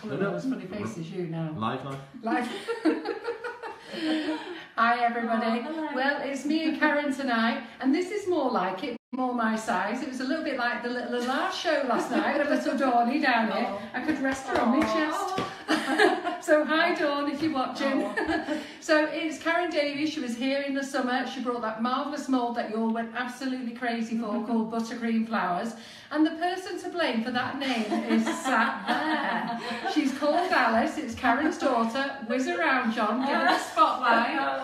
pulling those funny faces, you now. Live. Hi everybody. Hello. Well, it's me and Karen tonight, and this is more like it, more my size. It was a little bit like the last show last night with little Dawny down here. I could rest her on my chest. So hi Dawn, if you're watching. So it's Karen Davies. She was here in the summer. She brought that marvellous mould that you all went absolutely crazy for, called Buttercream Flowers. And the person to blame for that name is sat there. She's called Alice. It's Karen's daughter. Whiz around, John. Give her a spotlight. No.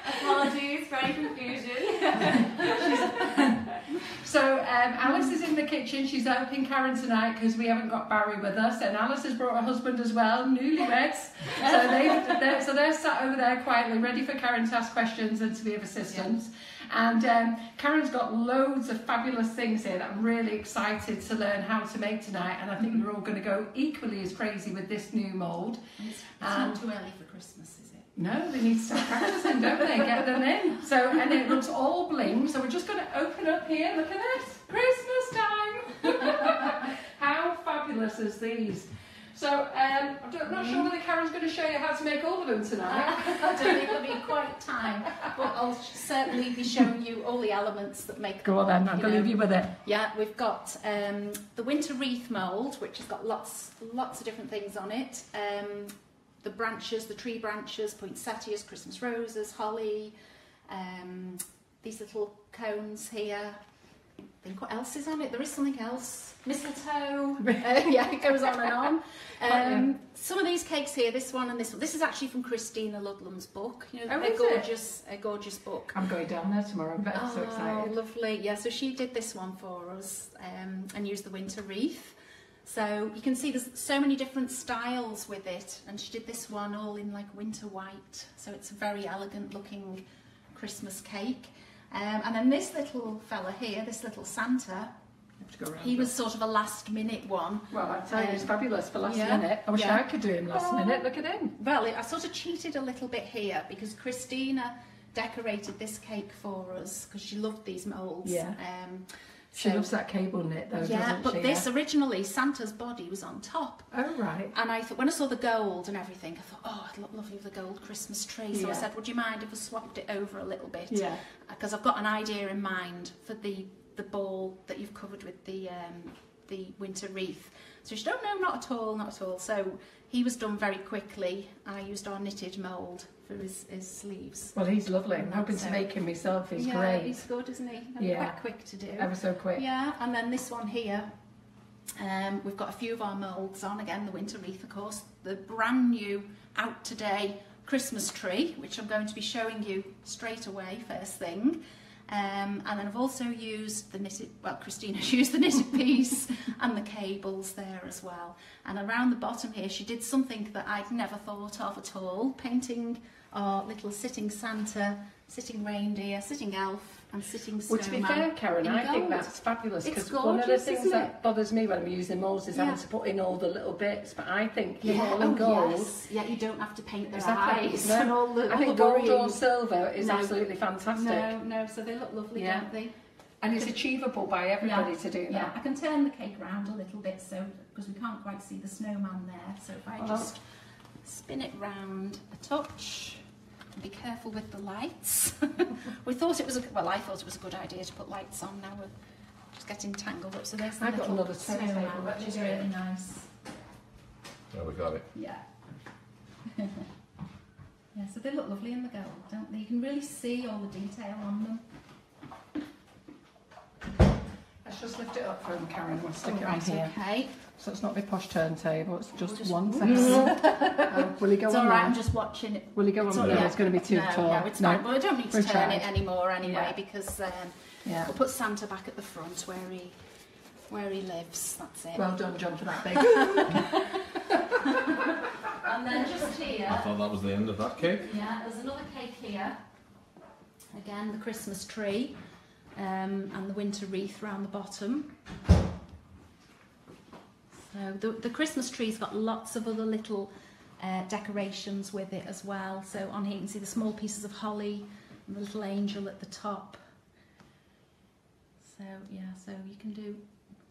Apologies for any confusion. So Alice is in the kitchen. She's helping Karen tonight because we haven't got Barry with us, and Alice has brought her husband as well, newlyweds. So they're sat over there quietly, ready for Karen to ask questions and to be of assistance. And Karen's got loads of fabulous things here that I'm really excited to learn how to make tonight, and I think you're all going to go equally as crazy with this new mould. It's not too early for Christmas, is it? No, they need to start practicing, don't they? Get them in. So, and it looks all bling. So we're just going to open up here. Look at this. Christmas time. How fabulous is these? So, I'm not sure whether Karen's going to show you how to make all of them tonight. I don't think it'll be quite time, but I'll certainly be showing you all the elements that make Go on then, I'm going to leave you with it. Yeah, we've got the winter wreath mould, which has got lots of different things on it. The branches, the tree branches, poinsettias, Christmas roses, holly, these little cones here. I think what else is on it? There is something else. Mistletoe. Yeah, it goes on and on. Some of these cakes here, this one and this one. This is actually from Christina Ludlam's book. You know, a gorgeous book. I'm going down there tomorrow. I'm so excited. Oh, lovely. Yeah, so she did this one for us and used the winter wreath. So you can see there's so many different styles with it, and she did this one all in like winter white, so it's a very elegant looking Christmas cake. And then this little fella here, this little Santa, he was sort of a last minute one. Well, I tell you, it's fabulous for last minute. I wish I could do him last minute. Look at him. Well, I sort of cheated a little bit here because Christina decorated this cake for us because she loved these moulds. Yeah. She loves that cable knit though, doesn't she? Yeah, but this originally, Santa's body was on top. Oh, right. And I thought, when I saw the gold and everything, I thought, oh, it'd look lovely with the gold Christmas tree. So I said, would you mind if I swapped it over a little bit? Yeah. Because I've got an idea in mind for the ball that you've covered with the winter wreath. So she said, oh, no, not at all, not at all. So he was done very quickly. I used our knitted mould for his sleeves. Well, he's lovely. I'm hoping to make him myself. He's great. He's good, isn't he? Quite quick to do. Ever so quick. Yeah, and then this one here, we've got a few of our moulds on. Again, the winter wreath, of course. The brand new, out today, Christmas tree, which I'm going to be showing you straight away, first thing. And then I've also used the knitted, well, Christina's used the knitted piece and the cables there as well. And around the bottom here, she did something that I'd never thought of at all, painting our little sitting Santa, sitting reindeer, sitting elf, and sitting snowman. Well, to be fair, Karen, I think that's fabulous, because one of the things that bothers me when I'm using moulds is having to put in all the little bits, but I think all in gold. Yes. Yeah, you don't have to paint their Exactly. eyes and all the I think gold or silver is absolutely fantastic. No, so they look lovely, don't they? And it's achievable by everybody to do that. Yeah, I can turn the cake around a little bit, so because we can't quite see the snowman there. So if I just spin it round a touch. Be careful with the lights. We thought it was I thought it was a good idea to put lights on. Now we're just getting tangled up. So there's the I've got another snowman, which is really nice. Yeah, we got it. Yeah. Yeah, so they look lovely in the gold, don't they? You can really see all the detail on them. Let's just lift it up for him, Karen. We'll stick it on here. Okay. So it's not my posh turntable, it's just one second. Will he go it's on alright, there? I'm just watching it. Will he go on there? It's going to be too tall. No, it's fine. Well, I don't need to turn it anymore anyway, because we'll put Santa back at the front where he lives. That's it. Well done, John, for that big. And then just here. I thought that was the end of that cake. Yeah, there's another cake here. Again, the Christmas tree and the winter wreath round the bottom. So the Christmas tree's got lots of other little decorations with it as well. So on here you can see the small pieces of holly and the little angel at the top. So yeah, so you can do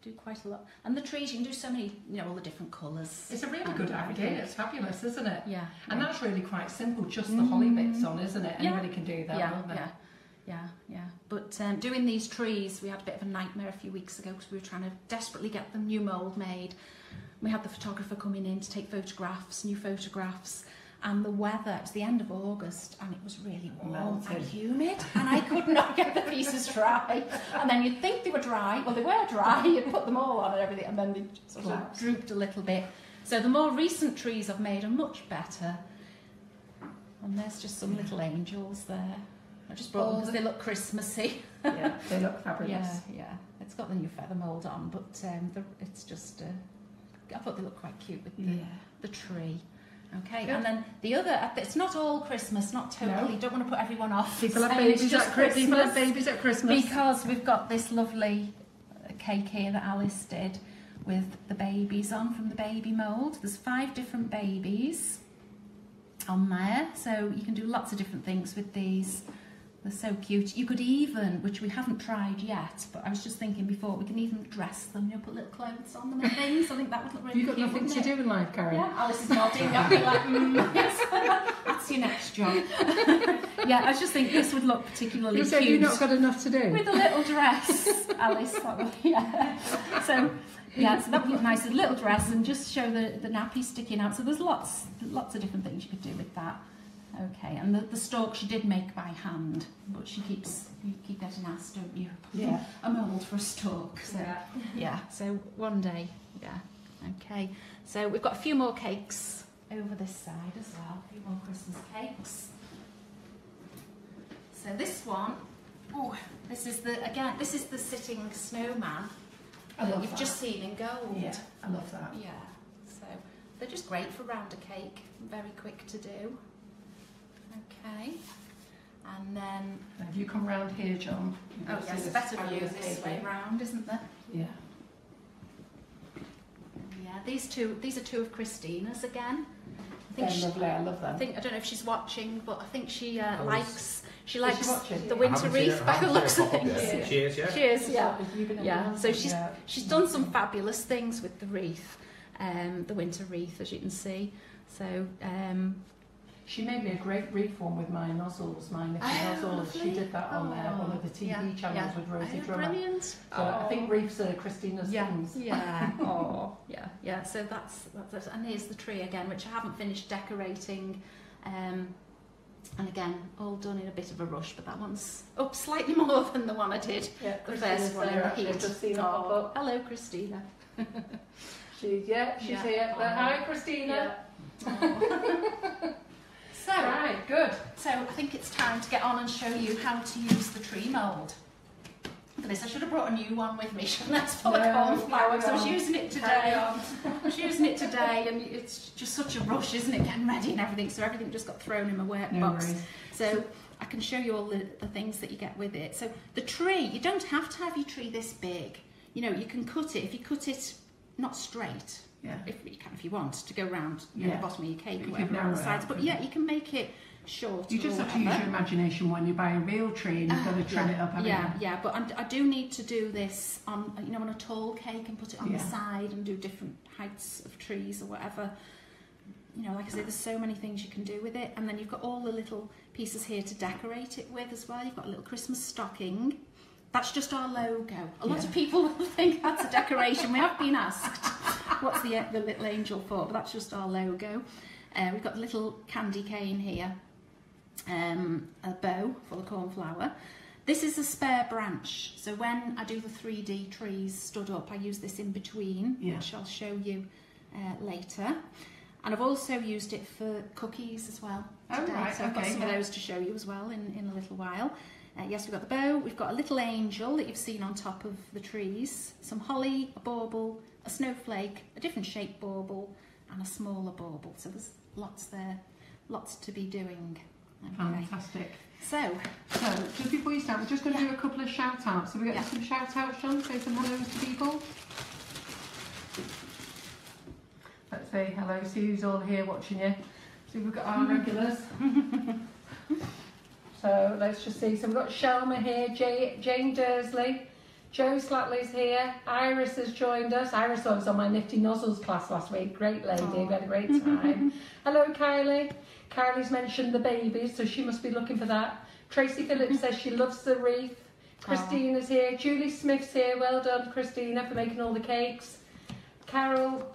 do quite a lot. And the trees, you can do so many, you know, all the different colours. It's a really good idea. It's fabulous, isn't it? Yeah. And that's really quite simple, just the holly bits on, isn't it? Anybody can do that, won't they? Yeah. But doing these trees, we had a bit of a nightmare a few weeks ago because we were trying to desperately get the new mould made. We had the photographer coming in to take photographs, new photographs. And the weather, it was the end of August, and it was really warm and humid, and I could not get the pieces dry. And then you'd think they were dry, well, they were dry, you'd put them all on and everything, and then they sort of drooped a little bit. So the more recent trees I've made are much better. And there's just some little angels there. I just brought them because they look Christmassy. Yeah, they look fabulous. Yeah. It's got the new feather mould on, but it's just, I thought they looked quite cute with the tree. Okay, good. And then the other, it's not all Christmas, not totally, don't want to put everyone off. People have babies at Christmas. Because we've got this lovely cake here that Alice did with the babies on from the baby mould. There's 5 different babies on there, so you can do lots of different things with these. They're so cute. You could even, which we haven't tried yet, but I was just thinking before, we can even dress them, you know, put little clothes on them and things. I think that would look really cute. You've got nothing to do in life, Karen. Yeah, Alice is nodding. I'll be like, yes, that's your next job. Yeah, I was just thinking this would look particularly cute. You said you've not got enough to do? With a little dress, Alice. Yeah. So that would look nice, a little dress, and just show the nappy sticking out. So there's lots of different things you could do with that. Okay, and the stalk she did make by hand, but you keep getting asked, don't you? Yeah. A mould for a stalk. So, yeah. So one day, Okay, so we've got a few more cakes over this side as well. A few more Christmas cakes. So this one, this is the sitting snowman. I love you've that. just seen in gold. Yeah, I love that. Yeah. So they're just great for round a cake. Very quick to do. Okay, and then... If you come round here, John... Oh yes, a better view this way round, isn't there? Yeah. Yeah, these are 2 of Christina's again. They're lovely, I love them. I don't know if she's watching, but I think she likes watching? the winter wreath by the looks of things. Yeah. She is, yeah. She is, yeah. Yeah, so she's done some fabulous things with the wreath, the winter wreath, as you can see. So... she made me a great wreath one with my nozzles, my knitting nozzles. She did that on one of the TV channels with Rosie Drummer. Brilliant. So I think wreaths are Christina's things. Yeah. Yeah. So that's and here's the tree again, which I haven't finished decorating. And again, all done in a bit of a rush, but that one's up slightly more than the one I did. Yeah, the first one in the heat. Just seen hello, Christina. She's here. Hi, Christina. Yeah. So, right, good. So I think it's time to get on and show you how to use the tree mould. For this, I should have brought a new one with me, shouldn't I? It's full of cornflour, so I was using it today. And it's just such a rush, isn't it, getting ready and everything, so everything just got thrown in my work box. So I can show you all the things that you get with it. So the tree, you don't have to have your tree this big. You know, you can cut it, if you cut it not straight, if you want to go round the bottom of your cake or whatever around the sides, but you can make it short. You just have to use your imagination when you buy a real tree and you've got to trim it up. But I do need to do this on on a tall cake and put it on the side and do different heights of trees or whatever. You know, like I say, there's so many things you can do with it, and then you've got all the little pieces here to decorate it with as well. You've got a little Christmas stocking. That's just our logo. A lot of people will think that's a decoration. We have been asked what's the little angel for, but that's just our logo. We've got the little candy cane here, a bow for the cornflower. This is a spare branch, so when I do the 3D trees stood up, I use this in between, which I'll show you later. And I've also used it for cookies as well today, so I've got some of those to show you as well in a little while. Yes, we've got the bow, we've got a little angel that you've seen on top of the trees, some holly, a bauble, a snowflake, a different shaped bauble, and a smaller bauble. So there's lots there, lots to be doing. Okay. Fantastic. So just before you start, we're just going to do a couple of shout outs. So we get some shout outs, John, say some hellos to people. Let's say hello, see who's all here watching you. So we've got our regulars. So let's just see. So we've got Shelma here, Jane Dursley, Jo Slatley's here. Iris has joined us. Iris was on my Nifty Nozzles class last week. Great lady, we had a great time. Hello, Kylie. Kylie's mentioned the babies, so she must be looking for that. Tracy Phillips says she loves the wreath. Christina's here. Julie Smith's here. Well done, Christina, for making all the cakes. Carol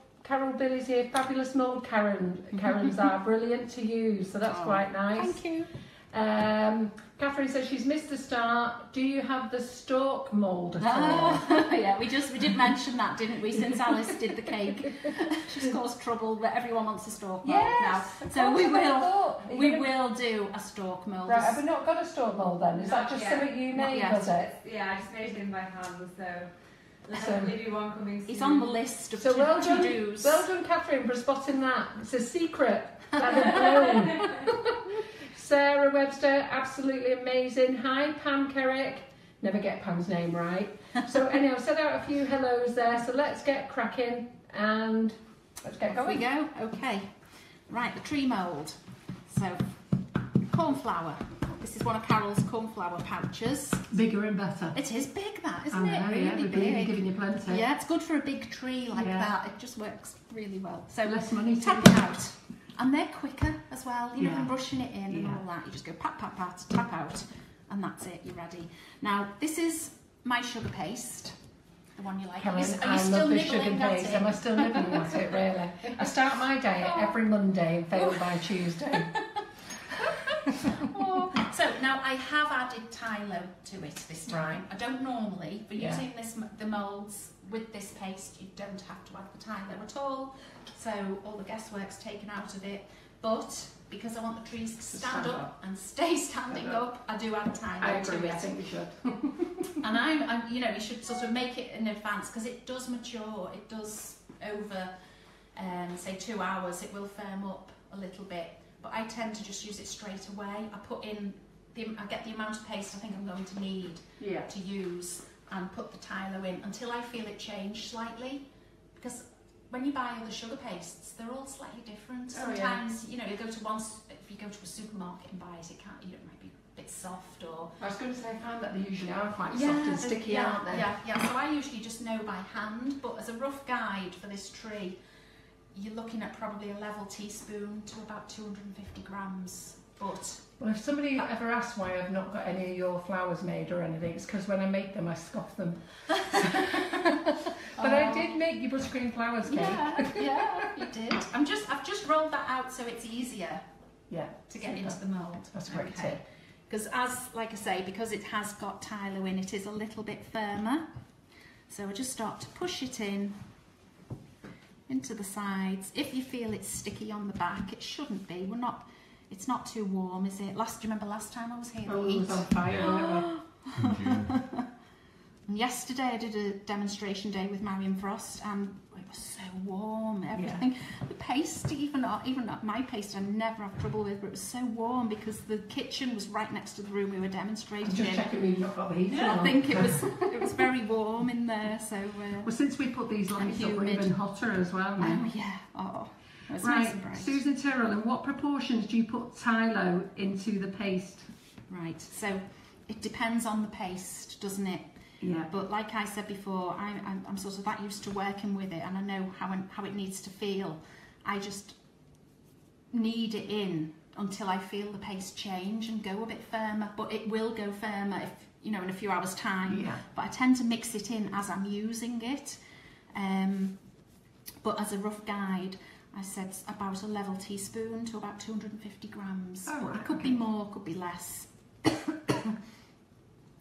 Billy's here. Fabulous mould, Karen's are brilliant to use, so that's quite nice. Thank you. Catherine says she's missed the start. Do you have the stalk mould at all? Yeah, we did mention that, didn't we? Since Alice did the cake, she's caused trouble, but everyone wants a stalk mould now. So we will do a stalk mould. Right, have we not got a stalk mould then? Is that just something you made, was it? Yeah, I just made it by hand, so there's hopefully one coming soon. It's on the list of well to-dos. Well done, Catherine, for spotting that. It's a secret. That Sarah Webster, absolutely amazing. Hi, Pam Kerrick. Never get Pam's name right. So anyhow, I've set out a few hellos there. So let's get cracking and let's get going. Here we go. Okay. Right, the tree mould. So, cornflower. This is one of Carol's cornflower pouches. Bigger and better. It is big, that, isn't I know, it? Really we're big. giving you plenty. Yeah, it's good for a big tree like that. It just works really well. So less money to tap it out. And they're quicker as well, you know, than brushing it in and all that. You just go pat, pat, pat, tap out, and that's it, you're ready. Now, this is my sugar paste, the one you like. Karen, are you still nibbling at it? Am I still nibbling at it, really? I start my diet every Monday and fail by Tuesday. So now I have added Tylo to it this time. I don't normally, but using the moulds with this paste, you don't have to add the Tylo at all. So all the guesswork's taken out of it. But because I want the trees to stand up and stay standing up, I do add Tylo to it. I think we should. And I'm, you know, you should sort of make it in advance because it does mature. It does over, say 2 hours. It will firm up a little bit. But I tend to just use it straight away. I put in, I get the amount of paste I think I'm going to need to use and put the Tylo in until I feel it change slightly. Because when you buy other sugar pastes, they're all slightly different. Sometimes, you know, you go to if you go to a supermarket and buy it, it might be a bit soft or... I was going to say, I find that they usually are quite soft and sticky, aren't they? Yeah, so I usually just know by hand, but as a rough guide for this tree, you're looking at probably a level teaspoon to about 250 grams. But well, if somebody ever asks why I've not got any of your flowers made or anything, it's because when I make them, I scoff them. But I did make your buttercream flowers cake. Yeah, you did. I've just rolled that out so it's easier. To get into the mould. That's a great tip. Because like I say, because it has got Tylo in, it is a little bit firmer. So I just start to push it in into the sides. If you feel it's sticky on the back, it shouldn't be. It's not too warm, is it? Do you remember last time I was here? Oh, it was on fire. And yesterday I did a demonstration day with Marion Frost and it was so warm, everything. The paste, even my paste I never have trouble with, but it was so warm because the kitchen was right next to the room we were demonstrating Just checking we've not got the heat on. I think it was very warm in there, so... well, since we put these lights up, we're even hotter as well now. Oh, yeah. Oh, it's right, nice and bright. Susan Tyrrell, in what proportions do you put Tylo into the paste? Right, so it depends on the paste, doesn't it? Yeah. But like I said before, I'm sort of that used to working with it and I know how it needs to feel. I just knead it in until I feel the paste change and go a bit firmer, but it will go firmer if, you know, in a few hours time. Yeah. But I tend to mix it in as I'm using it. But as a rough guide, I said about a level teaspoon to about 250 grams. Oh, right, it could be more, could be less.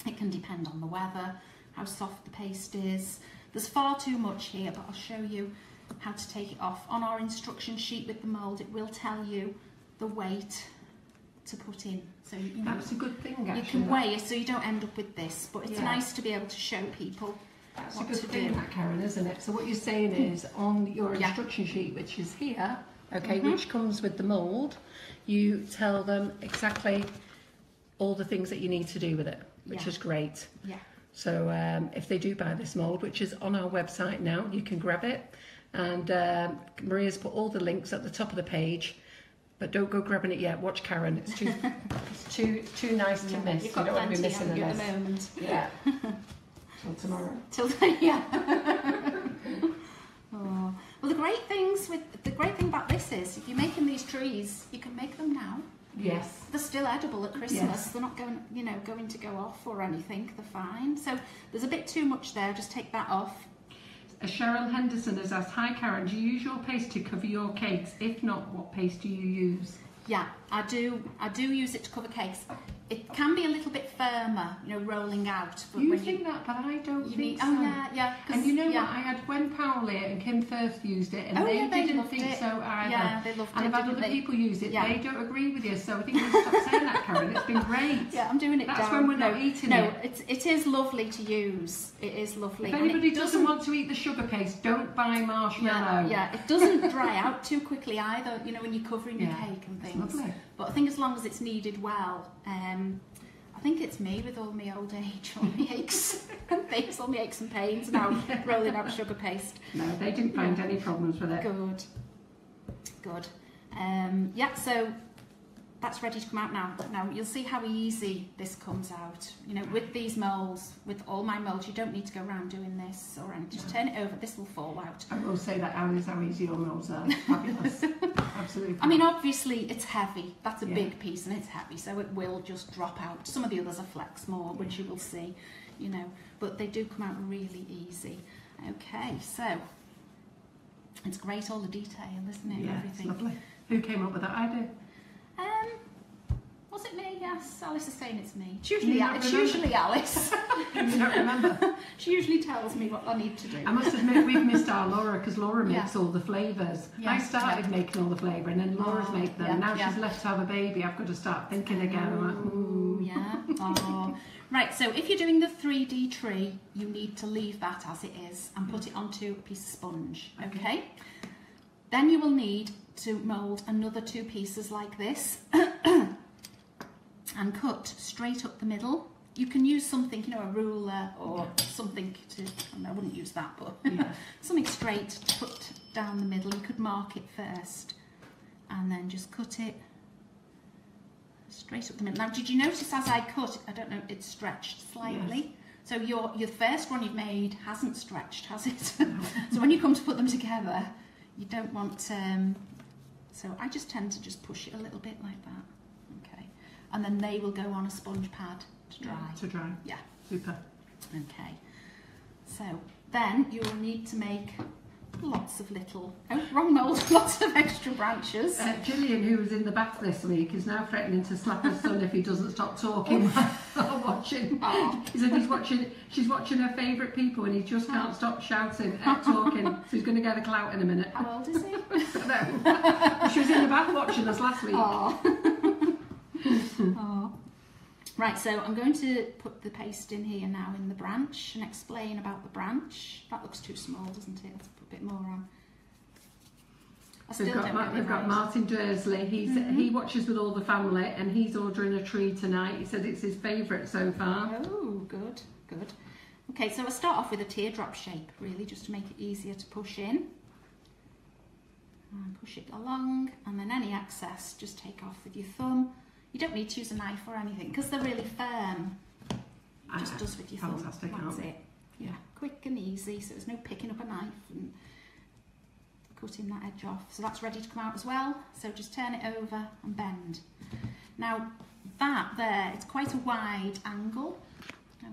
It can depend on the weather, how soft the paste is. There's far too much here, but I'll show you how to take it off. On our instruction sheet with the mould, it will tell you the weight to put in. So you know, that's a good thing, actually. You can weigh it so you don't end up with this, but it's nice to be able to show people that's what a good to thing, do. that, Karen, isn't it? So what you're saying is on your instruction sheet, which is here, okay, which comes with the mould, you tell them exactly all the things that you need to do with it, which is great. Yeah. So if they do buy this mould, which is on our website now, you can grab it. And Maria's put all the links at the top of the page, but don't go grabbing it yet. Watch Karen. It's too nice to miss. You've got you don't want to be missing at the this. moment. Yeah. Till tomorrow. Till then, yeah. Oh. Well, the great thing about this is, if you're making these trees, you can make them now. Yes. They're still edible at Christmas. Yes. They're not going, going to go off or anything. They're fine. So there's a bit too much there. Just take that off. Cheryl Henderson has asked, hi Karen, do you use your paste to cover your cakes? If not, what paste do you use? Yeah, I do use it to cover cakes. It can be a little bit firmer, rolling out. But You think that, but I don't think so. Oh yeah. And you know what? I had Gwen Powley and Kim Firth used it, and they didn't think so either. Yeah, they loved and it. I've had other people use it. Yeah. They don't agree with you, so I think we stop saying that, Karen. It's been great. Yeah, I'm doing it. That's when we're not eating it. No, it is lovely to use. It is lovely. If anybody doesn't want to eat the sugar paste, don't buy marshmallow. Yeah, it doesn't dry out too quickly either. When you're covering your cake and things. It's lovely. But I think as long as it's kneaded well. I think it's me with all my old age, all my aches and things, all my aches and pains now, rolling out sugar paste. No, they didn't find any problems with it. Good. So that's ready to come out now. Now you'll see how easy this comes out. With these moulds, with all my moulds, you don't need to go around doing this or anything. Just turn it over. This will fall out. I will say that Alice, how easy your moulds are. Fabulous. Absolutely. I mean, obviously it's heavy. That's a big piece and it's heavy, so it will just drop out. Some of the others are flex more, which you will see, but they do come out really easy. Okay, so it's great, all the detail, isn't it? Yeah, Everything. it's lovely. Who came up with that idea? Was it me? Yes, Alice is saying it's me. It's usually Alice. You don't remember? She usually tells me what I need to do. I must admit, we've missed our Laura, because Laura makes all the flavours. Yeah. I started making all the flavour, and then Laura's made them. Now she's left to have a baby. I've got to start thinking again. I'm like, ooh. Yeah. Oh. Right, so if you're doing the 3D tree, you need to leave that as it is and put it onto a piece of sponge, okay? Then you will need to mould another 2 pieces like this and cut straight up the middle. You can use something, a ruler or something to, I wouldn't use that, but something straight to put down the middle. You could mark it first and then just cut it straight up the middle. Now, did you notice as I cut, I don't know, it stretched slightly? Yes. So your first one you've made hasn't stretched, has it? So when you come to put them together, you don't want, so I just tend to just push it a little bit like that, okay? And then they will go on a sponge pad to dry. To dry. Yeah. Super. Okay. So then you will need to make lots of little, wrong mould, lots of extra branches. Gillian, who was in the bath this week, is now threatening to slap her son if he doesn't stop talking while watching. He said she's watching her favourite people and he just can't stop shouting and talking, so he's going to get a clout in a minute. How old is he? No. She was in the bath watching us last week. Oh. Right, so I'm going to put the paste in here now in the branch and explain about the branch. That looks too small, doesn't it? Let's put a bit more on. We've got Martin Dursley. He watches with all the family and he's ordering a tree tonight. He said it's his favourite so far. Oh, good. Okay, so I'll start off with a teardrop shape, really, just to make it easier to push in. And push it along, and then any excess just take off with your thumb. You don't need to use a knife or anything because they're really firm. Just does with your thumb. Fantastic. That's it. Yeah, quick and easy, so there's no picking up a knife and cutting that edge off. So that's ready to come out as well. So just turn it over and bend. Now that there, it's quite a wide angle.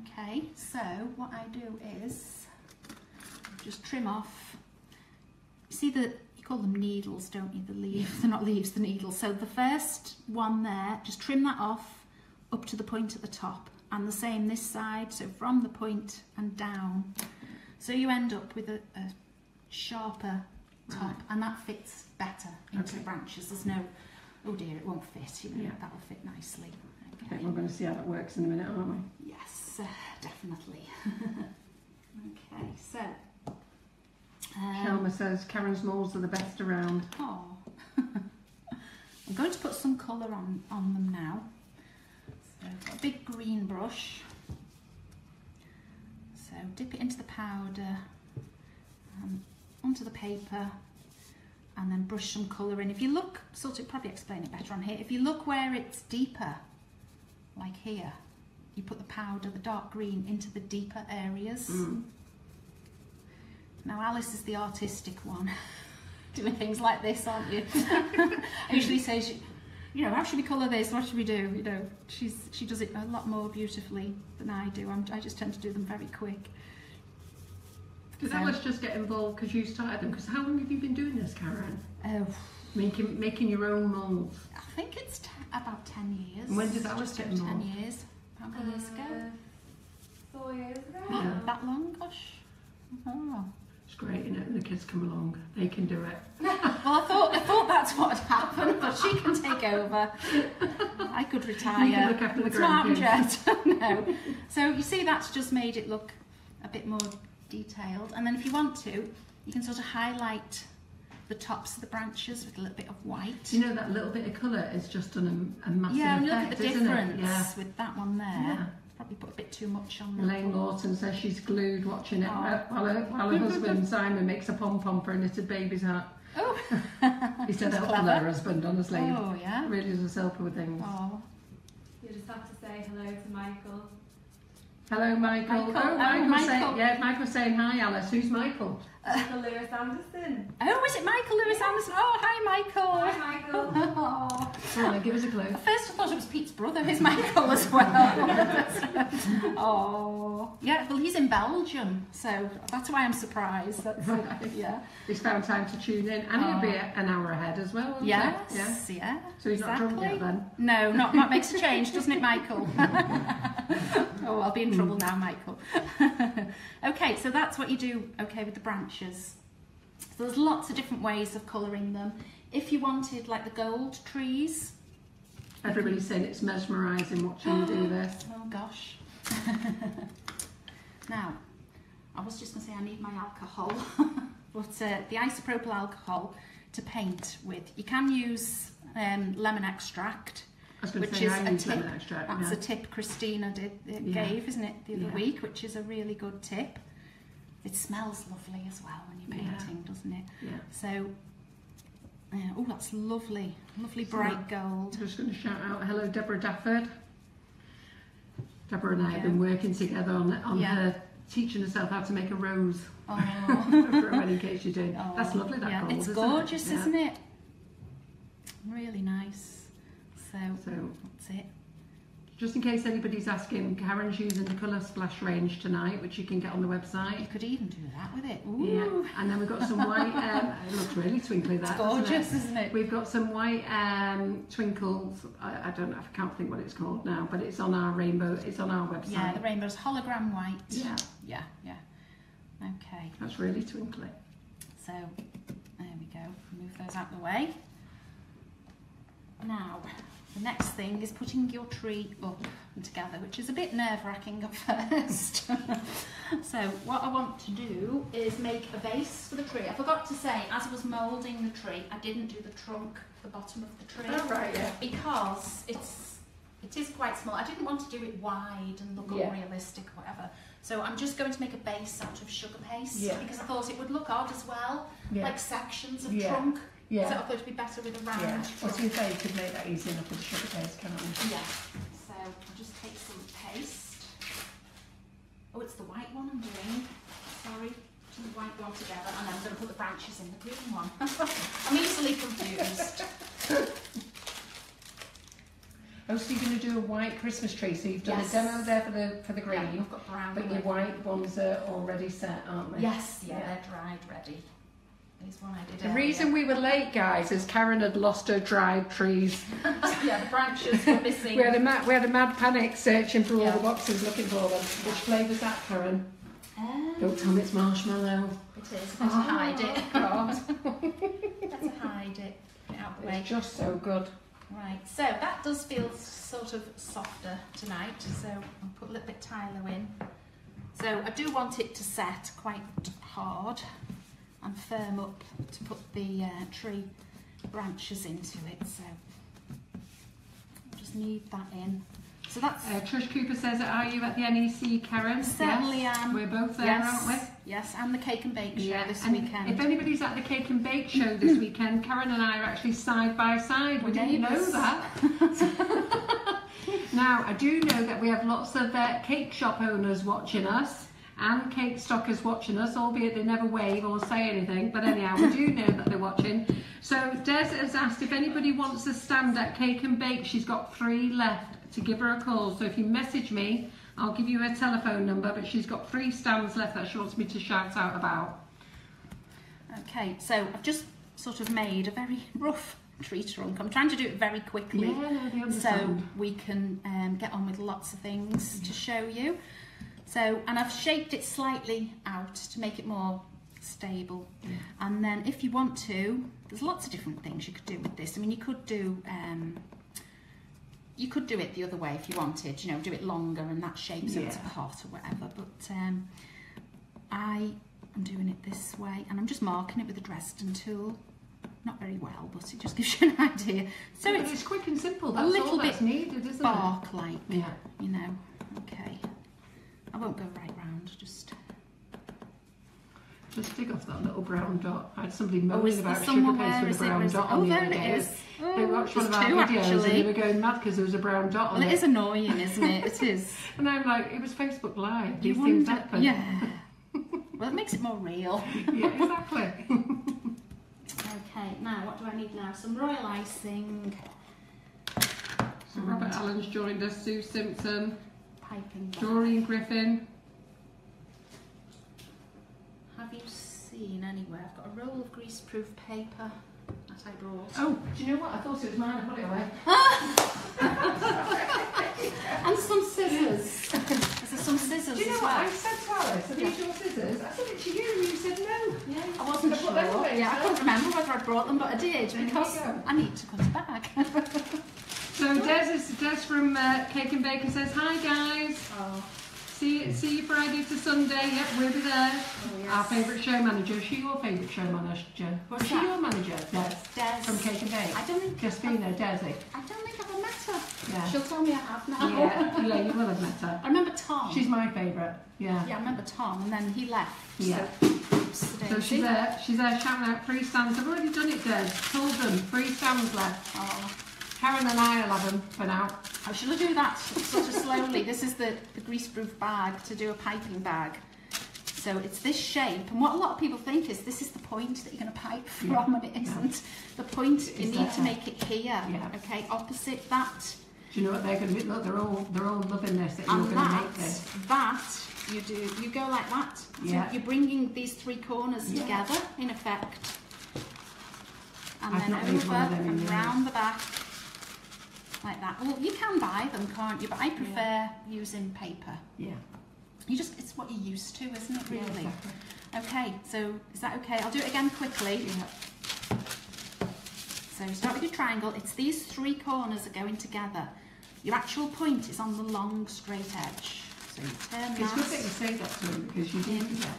Okay, so what I do is just trim off. You see you call them needles, don't you? The leaves, they're not leaves, the needles. So the first one there, just trim that off up to the point at the top, and the same this side, so from the point and down. So you end up with a sharper top, and that fits better into the branches. There's no, oh dear, it won't fit, that'll fit nicely. Okay. I think we're going to see how that works in a minute, aren't we? Yes, definitely. Okay, so Shelma says Karen's moulds are the best around. Oh, I'm going to put some colour on them now. So I've got a big green brush. So dip it into the powder, onto the paper, and then brush some colour in. If you look, probably explain it better on here. If you look where it's deeper, like here, you put the powder, the dark green, into the deeper areas. Now Alice is the artistic one, doing things like this, aren't you? I usually say, you know, how should we colour this? What should we do? You know, she does it a lot more beautifully than I do. I just tend to do them very quick. Did Alice just get involved because you started them? Because how long have you been doing this, Karen? Oh, Making your own moulds. I think it's about 10 years. And when did Alice get involved? 10 years. How many years ago? 4 years ago. Yeah. That long? Gosh. Oh. It's great, isn't it? When the kids come along, they can do it. Well, I thought that's what had happened, but she can take over. I could retire. You can look after the It's not happened grandkids. yet. No. So you see, that's just made it look a bit more detailed. And then if you want to, you can sort of highlight the tops of the branches with a little bit of white. You know, that little bit of colour is just done a massive Yeah, and effect, look at the isn't difference it? Yeah. with that one there. Yeah. Probably put a bit too much on that. Elaine Lawson says she's glued watching it Oh. while her husband Simon makes a pom-pom for a knitted baby's hat. Oh. He said That's help her clever. husband, honestly. Oh, yeah. Really does help her with things. Oh. You just have to say hello to Michael. Hello, Michael. Michael. Oh, Oh, Michael's Michael. saying, yeah, Michael's saying hi, Alice. Who's Michael? Michael Lewis Anderson. Oh, is it Michael Lewis Anderson? Oh, hi, Michael. Hi, Michael. Oh. Go on, then, give us a clue. At first I thought it was Pete's brother, who's Michael as well. Oh. Yeah, well, he's in Belgium, so that's why I'm surprised. That's, Right. yeah. He's found time to tune in, and he'll be an hour ahead as well, won't Yes, he? Yeah. yeah. So he's not drunk yet then? No, not makes a change, doesn't it, Michael? Oh, I'll be in trouble now, Michael. Okay, so that's what you do, okay, with the branches. So there's lots of different ways of colouring them. If you wanted, like the gold trees. Everybody's saying it's mesmerising watching you do this. Oh, gosh. Now, I was just going to say I need my alcohol, but the isopropyl alcohol to paint with. You can use lemon extract, I was going to which say is I a use tip. lemon extract. That's Yeah. a tip Christina gave, isn't it, the other week, which is a really good tip. It smells lovely as well when you're painting, doesn't it? Yeah. So, oh, that's lovely, lovely bright gold. I'm just going to shout out hello, Deborah Dafford. Deborah and I have been working together on her teaching herself how to make a rose. Oh. For a wedding cake she's doing. Oh, That's lovely, that yeah. gold, It's isn't gorgeous, it? Yeah. isn't it? Really nice. So that's it. Just in case anybody's asking, Karen's using the Colour Splash range tonight, which you can get on the You website. could even do that with it. Ooh. Yeah, and then we've got some white. It looks really twinkly. That It's gorgeous, doesn't isn't it? We've got some white twinkles. I don't know. I can't think what it's called now, but it's on our rainbow. It's on our website. Yeah, the rainbow's hologram white. Yeah, Yeah, yeah. Okay, that's really twinkly. so there we go. Move those out of the way. Now, the next thing is putting your tree up and together, which is a bit nerve-wracking at first. So what I want to do is make a base for the tree. I forgot to say, as I was moulding the tree, I didn't do the trunk, the bottom of the tree. Oh, right, yeah. Because it is quite small. I didn't want to do it wide and look unrealistic or whatever. So I'm just going to make a base out of sugar paste because I thought it would look odd as well, like sections of trunk. Yeah. So I thought it'd be better with a round Yeah. trunk. I was going to say you could make that easy enough with the sugar paste, can't you? Yeah. So I'll just take some paste. Oh, it's the white one I'm doing. Sorry. Putting the white one together, and then I'm going to put the branches in the green one. I'm easily confused. Oh, so you're going to do a white Christmas tree. So you've done a demo there for the green, Yeah, I've got brown. but your white ones are already set, aren't they? Yes, yeah, they're dried ready. There's one I did The earlier. reason we were late, guys, is Karen had lost her dried trees. Yeah, the branches were missing. We had a mad panic searching for all the boxes looking for them. Which flavour's that, Karen? Don't tell me it's marshmallow. It is. Better hide it. God. Better hide it. Get out of the way. It's just so good. Right, so that does feel sort of softer tonight, so I'll put a little bit Tyler in. So I do want it to set quite hard and firm up to put the tree branches into it, so I just need that in. So that's... Trish Cooper says, are you at the NEC, Karen? Certainly am. We're both there, aren't we? Yes, and the Cake and Bake Show this and weekend. If anybody's at the Cake and Bake Show this weekend, Karen and I are actually side by side. We didn't know that. Now, I do know that we have lots of cake shop owners watching us and cake stockers watching us, albeit they never wave or say anything, but anyhow, we do know that they're watching. So Des has asked if anybody wants a stand at Cake and Bake. She's got 3 left to give her a call. So if you message me, I'll give you her telephone number, but she's got 3 stands left that she wants me to shout out about. Okay, so I've just sort of made a very rough tree trunk. I'm trying to do it very quickly, so we can get on with lots of things to show you. So, and I've shaped it slightly out to make it more stable. And then if you want to, there's lots of different things you could do with this. I mean, you could do it the other way if you wanted, you know, do it longer and that shape so it's a pot or whatever. But I am doing it this way, and I'm just marking it with a Dresden tool. Not very well, but it just gives you an idea. So it's quick and simple. That's a little all bit that's needed, isn't bark-like, it? you know. Okay, I won't go right round. Just dig off that little brown dot. I had somebody moaning about sugar paste with a brown dot on the other day. They watched one of our videos and they were going mad because there was a brown dot on it. Well, it is annoying, isn't it? It is. And I'm like, it was Facebook Live. These things happen. Yeah. Well, it makes it more real. Yeah, exactly. Okay, now what do I need now? Some royal icing. So Robert Allen's joined us, Sue Simpson, Piping back. Doreen Griffin. Have you seen anywhere? I've got a roll of greaseproof paper that I brought. Oh, do you know what? I thought it was mine. I put it away. And some scissors. There's some scissors. Do you know as what? well. I said to Alice, are these your scissors? I said it to you and you said no. Yeah, I wasn't sure. Yeah, I couldn't remember whether I brought them, but I did because I need to cut it back. So Des from Cake and Bake says, hi guys. Oh. See you Friday to Sunday. Yep, we'll be there. Oh, yes. Our favourite show manager. Is she your favourite show manager? What's Is she that? your manager? Des. From Cake and Bake. I don't think Justine, Desi. I don't think I've ever met her. Yeah. She'll tell me I have now. Yeah, you will have met her. I remember Tom. She's my favourite. Yeah. Yeah, I remember Tom, and then he left. Yeah. So she's there shouting out 3 stands. I've already done it, Des. Told them 3 stands left. Oh. Karen and I will have them for now. I should do that sort of slowly. This is the greaseproof bag to do a piping bag. So it's this shape, and what a lot of people think is this is the point that you're going to pipe from, and it isn't. The point, you need to make it here, okay, opposite that. Do you know what they're going to be? Look, they're all loving this, that you're going to make this. That, you go like that. So you're bringing these 3 corners together, in effect. And then over and round the back. Like that. Well, you can buy them, can't you? But I prefer using paper. Yeah. It's what you're used to, isn't it, really? Yeah, exactly. Okay, so is that okay? I'll do it again quickly. Yeah. So you start with your triangle. It's these 3 corners are going together. Your actual point is on the long, straight edge. So you turn that. It's good that you say that to them because you do that.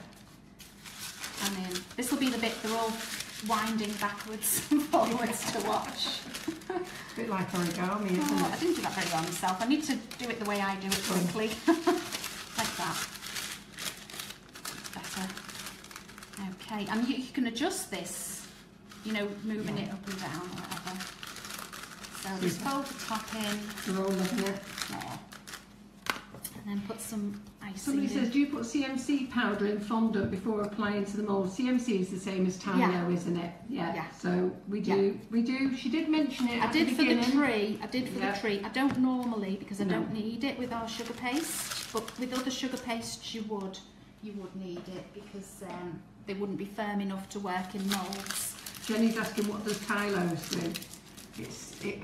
And then this will be the bit they're all winding backwards and forwards to watch. A bit like origami, isn't it? I didn't do that very well myself. I need to do it the way I do it quickly. Like that. Better. Okay, and you can adjust this, you know, moving it up and down or whatever. So just fold the top in. You're all loving it. Yeah. And then put some icing Somebody says, do you put CMC powder in fondant before applying to the mould? CMC is the same as Tyro, isn't it? Yeah. So we do. We do. She did mention it. I did for the tree. I did for the tree. I don't normally because I don't need it with our sugar paste. But with other sugar pastes, you would need it because they wouldn't be firm enough to work in moulds. Jenny's asking, what does Tylos do? It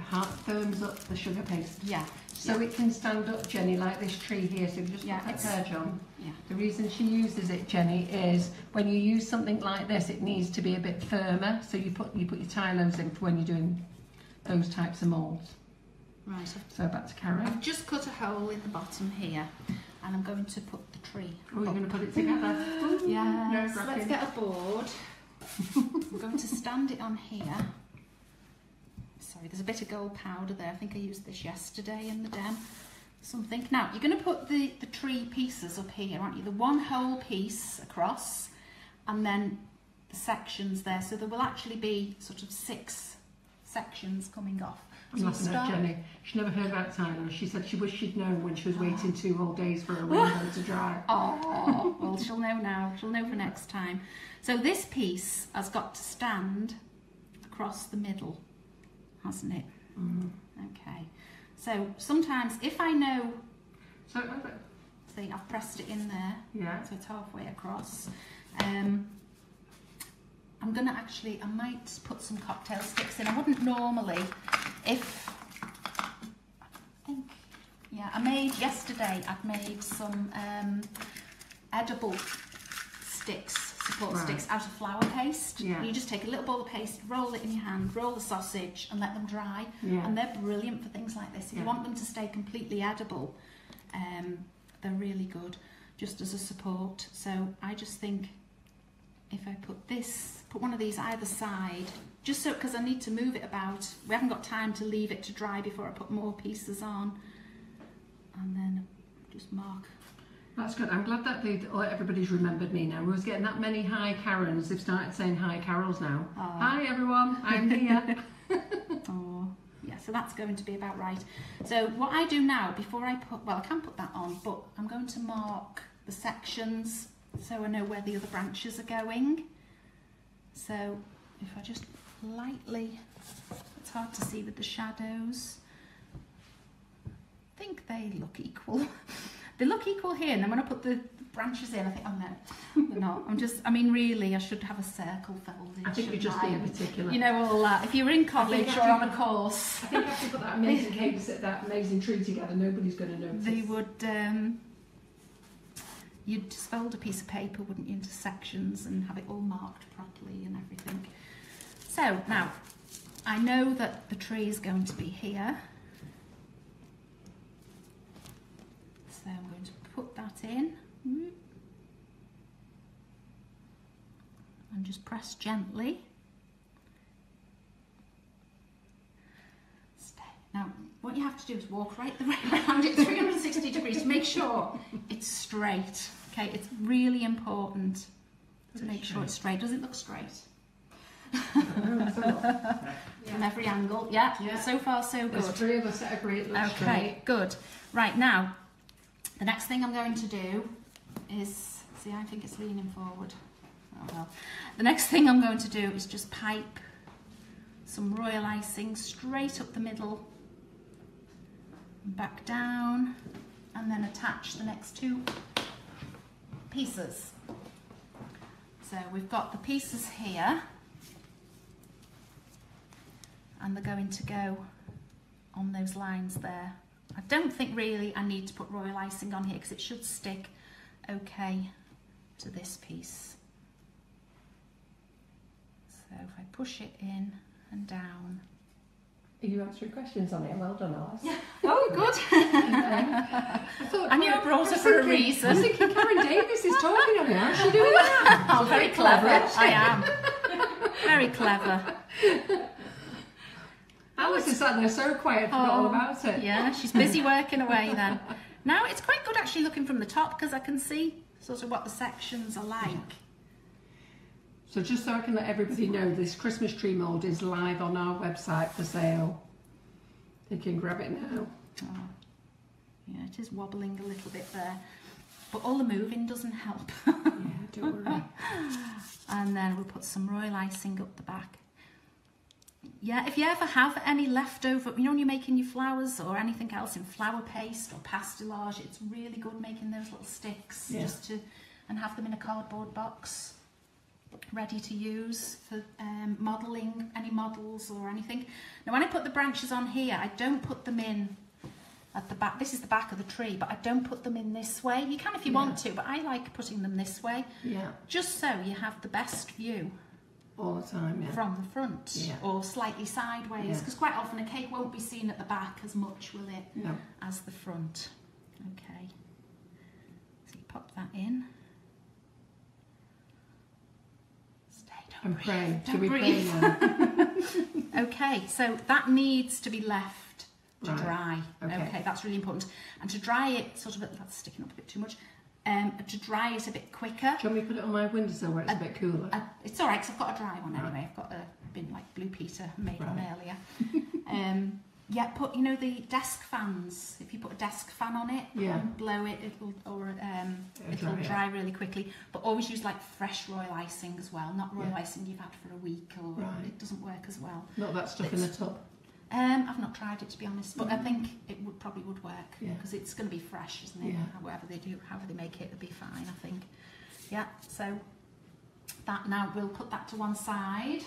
firms up the sugar paste. Yeah. So it can stand up, Jenny, like this tree here. So you just put that purge on. Yeah. The reason she uses it, Jenny, is when you use something like this, it needs to be a bit firmer. So you put your Tylos in for when you're doing those types of moulds. Right. So back to Karen. I've just cut a hole in the bottom here, and I'm going to put the tree. Oh, you're going to put it together? Yes. So let's get a board. I'm going to stand it on here. Sorry, there's a bit of gold powder there. I think I used this yesterday in the den. Something. Now, you're going to put the tree pieces up here, aren't you? The one whole piece across, and then the sections there. So there will actually be sort of six sections coming off. I'm So you laughing at start... Jenny. She never heard about Tyler. She said she wished she'd known when she was waiting 2 whole days for her rainbow to dry. Oh, well, she'll know now. She'll know for next time. So this piece has got to stand across the middle, hasn't it? Mm. Okay. So sometimes if I know... So, See, I've pressed it in there. yeah. So it's halfway across. I'm going to actually, I might put some cocktail sticks in. I wouldn't normally, if, I think, yeah, I made, yesterday I'd made some edible sticks, support sticks out of flour paste. Yeah. You just take a little ball of paste, roll it in your hand, roll the sausage and let them dry. Yeah. And they're brilliant for things like this. If you want them to stay completely edible, they're really good just as a support. So I just think if I put one of these either side, just so, because I need to move it about. We haven't got time to leave it to dry before I put more pieces on. And then just mark. That's good. I'm glad that everybody's remembered me now. We was getting that many hi Karens. They've started saying hi Carols now. Oh. Hi everyone, I'm here. Oh, yeah, so that's going to be about right. So what I do now, before I put, well, I can put that on, but I'm going to mark the sections so I know where the other branches are going. So if I just lightly, it's hard to see with the shadows. I think they look equal. They look equal here, and then when I put the branches in, I think, oh no, they're not. I mean, really, I should have a circle folded. I think you're just being particular. You know, all that. If you were in college or on a course. I think after you put that amazing cake, that amazing tree together, nobody's going to notice. They would, you'd just fold a piece of paper, wouldn't you, into sections and have it all marked properly and everything. So now, I know that the tree is going to be here. So I'm going to put that in. And just press gently. Stay. Now, what you have to do is walk right the way around it 360 degrees to make sure it's straight. Okay, it's really important to make sure it's straight. Does it look straight? From every angle, yeah. So far, so good. There's 3 of us that agree it looks straight. Okay, good. Right, now, the next thing I'm going to do is, see, I think it's leaning forward. Oh well. The next thing I'm going to do is just pipe some royal icing straight up the middle, back down, and then attach the next 2 pieces. So we've got the pieces here, and they're going to go on those lines there. I don't think really I need to put royal icing on here because it should stick okay to this piece. So if I push it in and down. Are you answering questions on it? Well done, Alice. Yeah. Oh, good. I knew I brought her for a reason. I was thinking Karen Davies is talking on it. How's she doing that? Oh, very clever. I am. Very clever. Alice is sat there so quiet, forgot all about it. Yeah, she's busy working away then. Now it's quite good actually looking from the top because I can see sort of what the sections are like. So just so I can let everybody know, this Christmas tree mould is live on our website for sale. You can grab it now. Oh. Yeah, it is wobbling a little bit there. But all the moving doesn't help. Yeah, don't worry. And then we'll put some royal icing up the back. Yeah, if you ever have any leftover, you know, when you're making your flowers or anything else in flour paste or pastelage, it's really good making those little sticks and have them in a cardboard box ready to use for modelling any models or anything. Now when I put the branches on here, I don't put them in at the back. This is the back of the tree, but I don't put them in this way. You can if you want to, but I like putting them this way. Yeah. Just so you have the best view. All the time, yeah. From the front, or slightly sideways, because quite often a cake won't be seen at the back as much, will it? No. As the front. Okay. So you pop that in. Stay, don't breathe. Don't breathe. Okay, so that needs to be left to dry. Okay, that's really important. And to dry it, sort of, that's sticking up a bit too much. to dry it a bit quicker. Do you want me to put it on my windowsill where it's a bit cooler? It's all right, because I've got a dry one anyway. I've got a bin like Blue Peter made one earlier. Yeah, put, you know, the desk fans. If you put a desk fan on it and blow it, it'll dry really quickly. But always use like fresh royal icing as well, not royal icing you've had for a week, or it doesn't work as well. Not that stuff in the tub. I've not tried it, to be honest, but I think it probably would work, because it's going to be fresh, isn't it? Whatever they do, however they make it, it'll be fine, I think. Yeah, so that, now we'll put that to one side.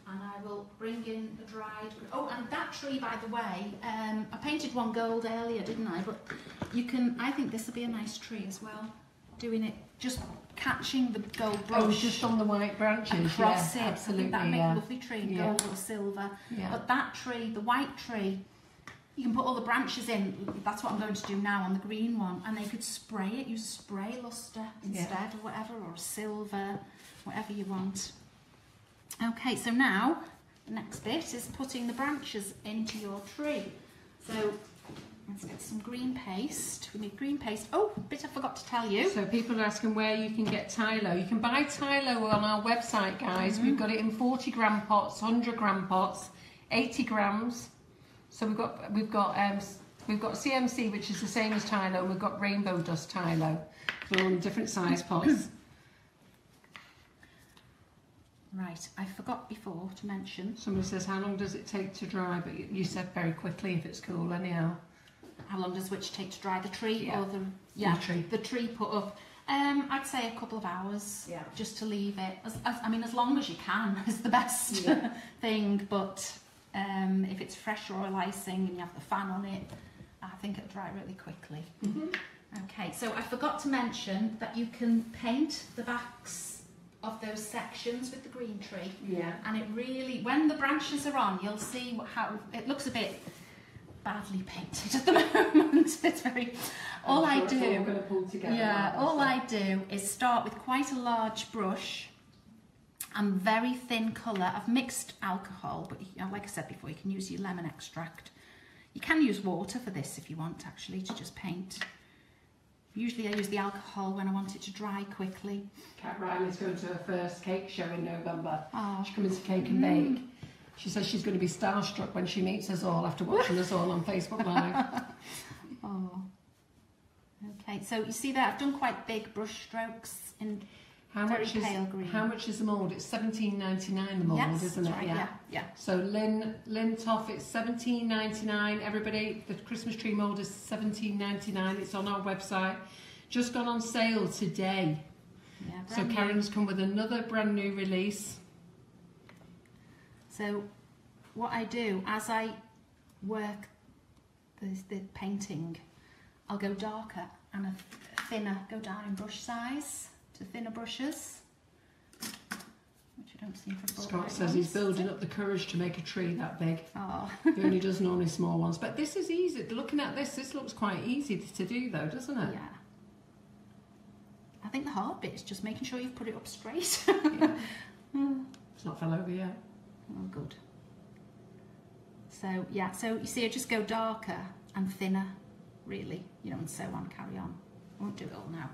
And I will bring in the dried... Oh, and that tree, by the way, I painted one gold earlier, didn't I? But you can... I think this will be a nice tree as well. Doing it, just catching the gold brush. Oh, just on the white branches. Across it. Absolutely. I think that'd make a lovely tree in gold or silver. Yeah. But that tree, the white tree, you can put all the branches in. That's what I'm going to do now on the green one. And they could spray it. Use spray luster instead, or whatever, or silver, whatever you want. Okay, so now the next bit is putting the branches into your tree. So let's get some green paste. We need green paste. Oh, a bit I forgot to tell you. So people are asking where you can get Tylo. You can buy Tylo on our website, guys. We've got it in 40 gram pots, 100 gram pots, 80 grams. So we've got CMC, which is the same as Tylo, and we've got Rainbow Dust Tylo. They're all in different size pots. Right, I forgot before to mention. Somebody says, how long does it take to dry? But you said very quickly if it's cool anyhow. How long does which take to dry, the tree or the tree put up? I'd say a couple of hours, just to leave it. As long as you can is the best thing. But if it's fresh royal icing and you have the fan on it, I think it'll dry really quickly. Okay, so I forgot to mention that you can paint the backs of those sections with the green tree. And it really, when the branches are on, you'll see how it looks a bit badly painted at the moment. It's very... All I do is start with quite a large brush and very thin colour. I've mixed alcohol, but like I said before, you can use your lemon extract. You can use water for this if you want, actually, to just paint. Usually I use the alcohol when I want it to dry quickly. Kat Riley's going to her first cake show in November. She's coming to Cake and Bake. She says she's going to be starstruck when she meets us all after watching us all on Facebook Live. Okay, so you see that I've done quite big brush strokes in very pale green. How much is the mould? It's $17.99 the mould, isn't it? Right, yeah. So Lynn Toff, it's $17.99. Everybody, the Christmas tree mould is $17.99. It's on our website. Just gone on sale today. So Karen's come with another brand new release. So what I do as I work the painting, I'll go darker and a thinner, go down in brush size to thinner brushes, which I don't seem to have. Scott says he's building up the courage to make a tree that big. Oh. He only does normally small ones, but this is easy. Looking at this looks quite easy to do though, doesn't it? Yeah. I think the hard bit is just making sure you've put it up straight. It's not fell over yet. Oh, good. So yeah, so you see I just go darker and thinner, really, and so on, carry on. I won't do it all now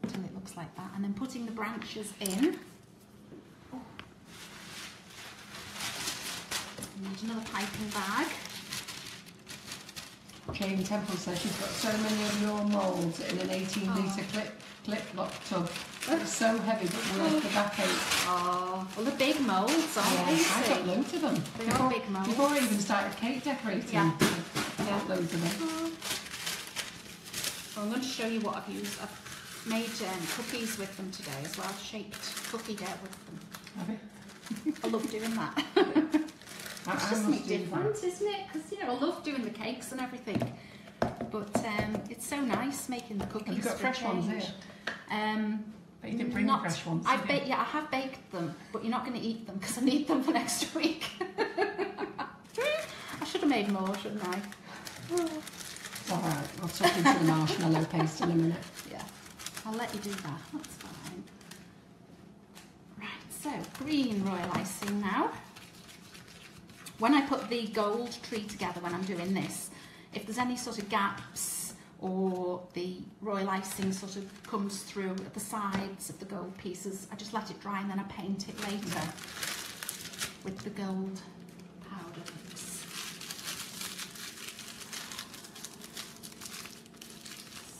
until it looks like that. And then putting the branches in. Oh. Need another piping bag. Jane Temple says she's got so many of your moulds in an 18-litre clip-lock tub. It's so heavy, but worth the backache. Oh, well, the big moulds, aren't they? I got loads of them. They are big moulds. Before I even started cake decorating, I got loads of them. Well, I'm going to show you what I've used. I've made cookies with them today as well. I've shaped cookie dough with them. Have you? I love doing that. It's just something different, isn't it? Because, I love doing the cakes and everything. But it's so nice making the cookies. Have you got fresh ones here? But you didn't bring the fresh ones, I have baked them, but you're not going to eat them because I need them for next week. I should have made more, shouldn't I? It's alright, I'll talk into the marshmallow paste in a minute. Yeah, I'll let you do that, that's fine. Right, so green royal icing now. When I put the gold tree together when I'm doing this, if there's any sort of gaps or the royal icing sort of comes through at the sides of the gold pieces, I just let it dry and then I paint it later with the gold powder mix.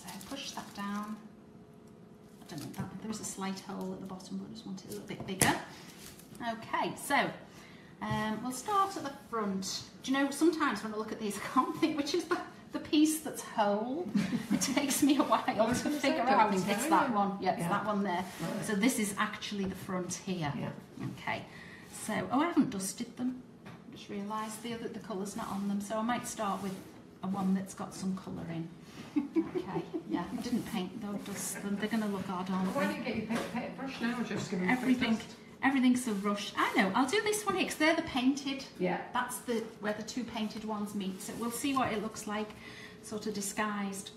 So push that down. I don't know, there is a slight hole at the bottom, but I just want it a little bit bigger. Okay, so we'll start at the front. Do you know, sometimes when I look at these, I can't think which is the piece that's whole. It takes me a while to figure out. It's that one. Yeah, it's that one there. Right. So this is actually the front here. Yeah. Okay. So, oh, I haven't dusted them. I just realised the colour's not on them. So I might start with a one that's got some colour in. Okay. Yeah. I didn't paint though. Dust them. They're going to look odd, aren't they? Why don't you get your paintbrush now? Just give them Everything's so rushed. I know, I'll do this one here because they're the painted. Yeah. That's where the two painted ones meet. So we'll see what it looks like, sort of disguised.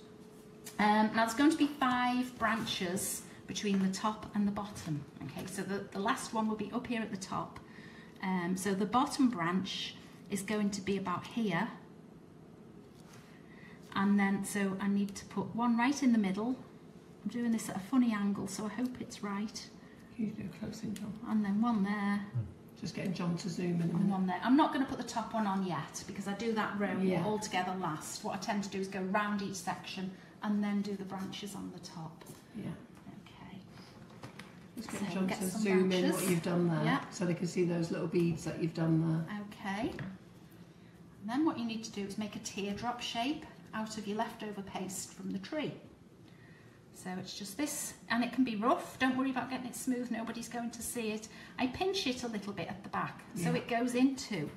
Now there's going to be 5 branches between the top and the bottom. Okay, so the last one will be up here at the top. So the bottom branch is going to be about here. And then, so I need to put one right in the middle. I'm doing this at a funny angle, so I hope it's right. You do close in, John. And then one there. Just getting John to zoom in. And one there. I'm not going to put the top one on yet because I do that row all together last. What I tend to do is go round each section and then do the branches on the top. Yeah. Okay. Just get John to zoom in what you've done there, so they can see those little beads that you've done there. Okay. And then what you need to do is make a teardrop shape out of your leftover paste from the tree. So it's just this, and it can be rough. Don't worry about getting it smooth. Nobody's going to see it. I pinch it a little bit at the back, so it goes into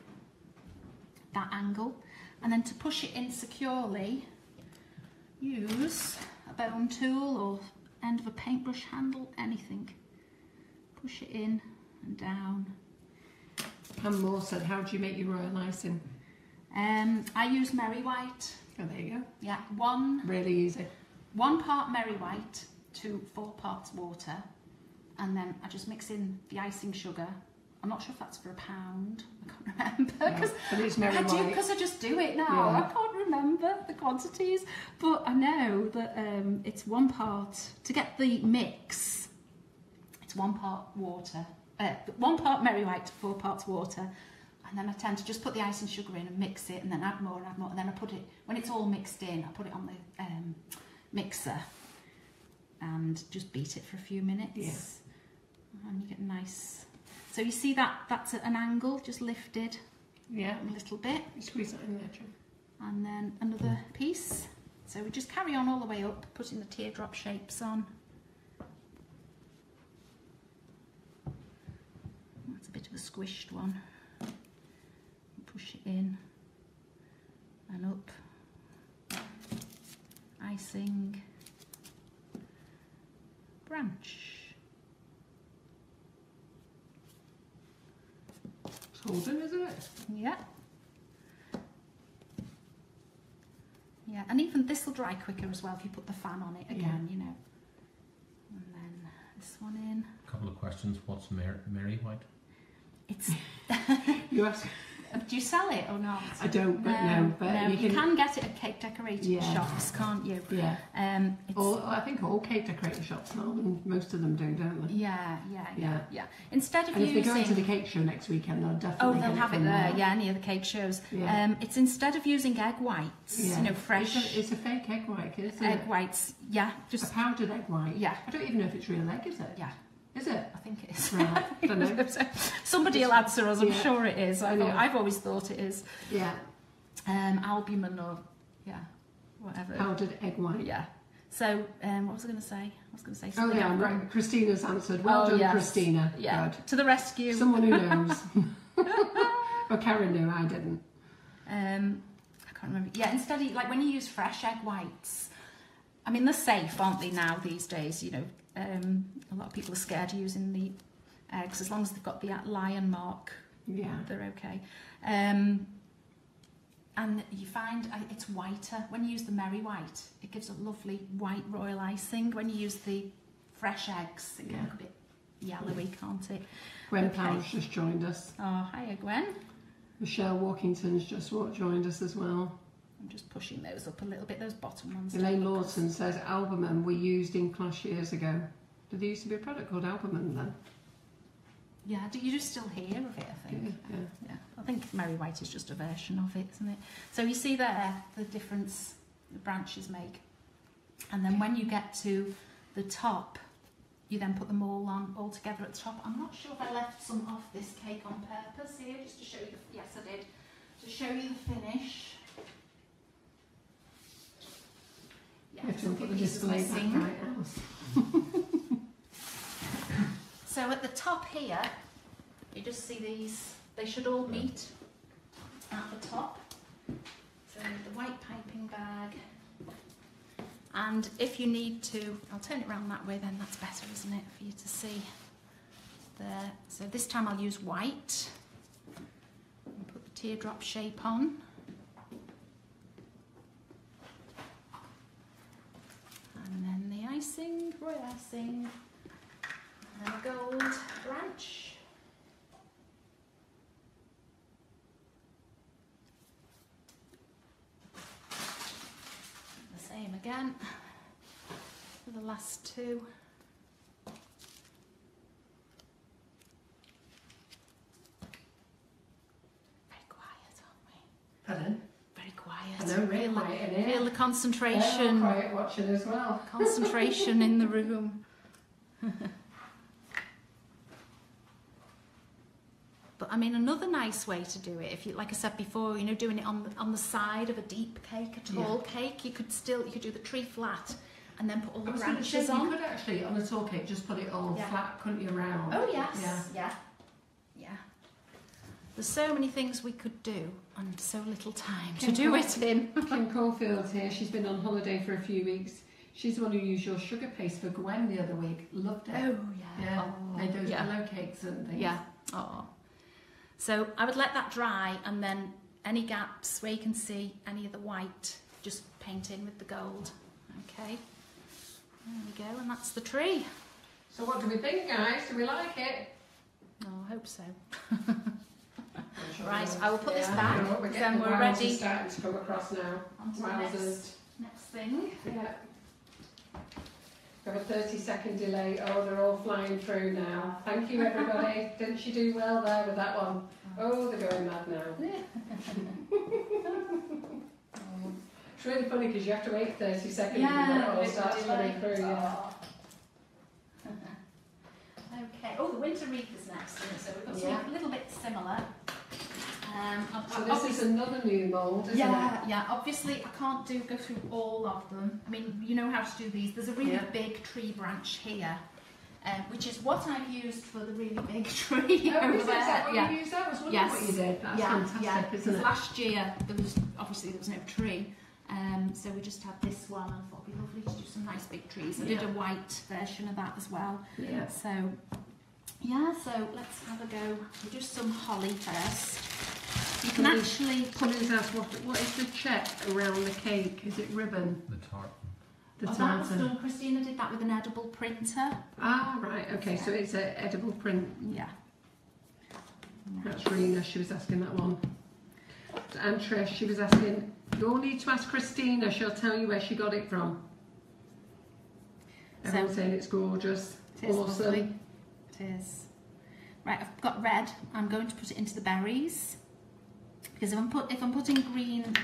that angle. And then to push it in securely, use a bone tool or end of a paintbrush handle, anything. Push it in and down. And Moore said, how do you make your royal icing? I use Merry White. Oh, there you go. Yeah, really easy. 1 part Merry White to 4 parts water, and then I just mix in the icing sugar. I'm not sure if that's for £1. I can't remember but it's Merry White. Because I just do it now. I can't remember the quantities, but I know that it's 1 part to get the mix. It's 1 part water, 1 part Merry White to 4 parts water. And then I tend to just put the icing sugar in and mix it, and then add more and add more, and then I put it, when it's all mixed in, I put it on the mixer and just beat it for a few minutes. Yeah. And you get nice. So you see that's at an angle, just lifted. Yeah. A little bit. You squeeze that in there, John. And then another piece. So we just carry on all the way up, putting the teardrop shapes on. That's a bit of a squished one. Push it in and up. Icing. Branch. It's holding, isn't it? Yeah. Yeah, and even this will dry quicker as well if you put the fan on it again, you know. And then this one in. A couple of questions. What's Merry White? It's. You ask. Do you sell it or not? I don't, but no. But you can get it at cake decorating shops, can't you? Yeah. I think all cake decorating shops now, and most of them do, don't they? Yeah. Instead of and if they go into the cake show next weekend, they'll definitely they'll have it there. Yeah, any of the cake shows. Yeah. It's instead of using egg whites, you know, fresh. It's a fake egg white, isn't it? Egg whites, yeah, just a powdered egg white. Yeah. I don't even know if it's real egg, is it? Yeah. Is it? I think it is. Right. I don't know. Somebody will answer us. I'm sure it is. I've always thought it is. Yeah. Albumin or whatever. Powdered egg white. Yeah. So what was I going to say? I was going to say something. Oh yeah, right. Christina's answered. Well done, yes. Christina. Yeah. Good. To the rescue. Someone who knows. Well, Karen knew. I didn't. I can't remember. Yeah. Instead of when you use fresh egg whites, I mean they're safe, aren't they now these days? You know. A lot of people are scared of using the eggs as long as they've got the lion mark. Yeah, they're okay. And you find it's whiter when you use the Merry White. It gives a lovely white royal icing. When you use the fresh eggs, it can look a bit yellowy, can't it? Gwen Powell's just joined us. Oh, hiya, Gwen. Michelle Walkington's just joined us as well. I'm just pushing those up a little bit, those bottom ones. Elaine Lawson says albumen we used in class years ago. Did there used to be a product called albumen then? Yeah, you just still hear of it, I think. Yeah. I think Merry White is just a version of it, isn't it? So you see there the difference the branches make. And then when you get to the top, you then put them all on all together at the top. I'm not sure if I left some off this cake on purpose here, just to show you the, yes I did, to show you the finish. Yeah, You have to some put the pieces display missing. back right else. So at the top here, you just see these, they should all meet at the top. So the white piping bag. And if you need to, I'll turn it around that way then, that's better, isn't it, for you to see there. So this time I'll use white. And put the teardrop shape on. And then the icing, royal icing. And a gold branch. The same again for the last two. Very quiet, aren't we? Pardon? Very quiet. I know, really quiet in here. Feel the concentration. Quiet watching as well. Concentration in the room. But I mean, another nice way to do it, if you, like I said before, you know, doing it on the side of a deep cake, a tall cake, you could do the tree flat and then put all the branches on. You could actually, on a tall cake, just put it all flat, couldn't you, round? Oh yes, yeah. There's so many things we could do and so little time to do it in. Kim Caulfield's here, she's been on holiday for a few weeks. She's the one who used your sugar paste for Gwen the other week. Loved it. Oh yeah. Yeah, Oh, made those pillow cakes and things. Yeah. Oh. So I would let that dry, and then any gaps where you can see any of the white, just paint in with the gold. Okay. There we go, and that's the tree. So what do we think, guys? Do we like it? Oh, I hope so. Right, I will put this back, then we're ready. Starting to come across now. On to the next thing. Yeah. We have a 30-second delay. Oh, they're all flying through now. Thank you, everybody. Didn't she do well there with that one? Oh, they're going mad now. It's really funny because you have to wait 30 seconds and then it all starts running through. Yeah. Okay. Oh, the winter wreath is next, isn't it? So we've got something a little bit similar. So this is another new mould, isn't it? Yeah. Obviously, I can't go through all of them. I mean, you know how to do these. There's a really big tree branch here, which is what I've used for the really big tree over there. Is that what you used? That was wonderful what you did. That's fantastic, isn't it? Last year there was no tree, so we just had this one. I thought it'd be lovely to do some nice big trees. I did a white version of that as well. Yeah. So let's have a go. We'll do some holly first. You can actually... Someone's asked, what is the check around the cake? Is it ribbon? The tartan. That was done. Christina did that with an edible printer. Ah, right. Okay, so it's an edible print. Yeah. That's Rena, she was asking that one. And Trish, she was asking, you'll need to ask Christina, she'll tell you where she got it from. Everyone's saying it's gorgeous. It is awesome. lovely. It is. Right, I've got red. I'm going to put it into the berries. Because if I'm putting green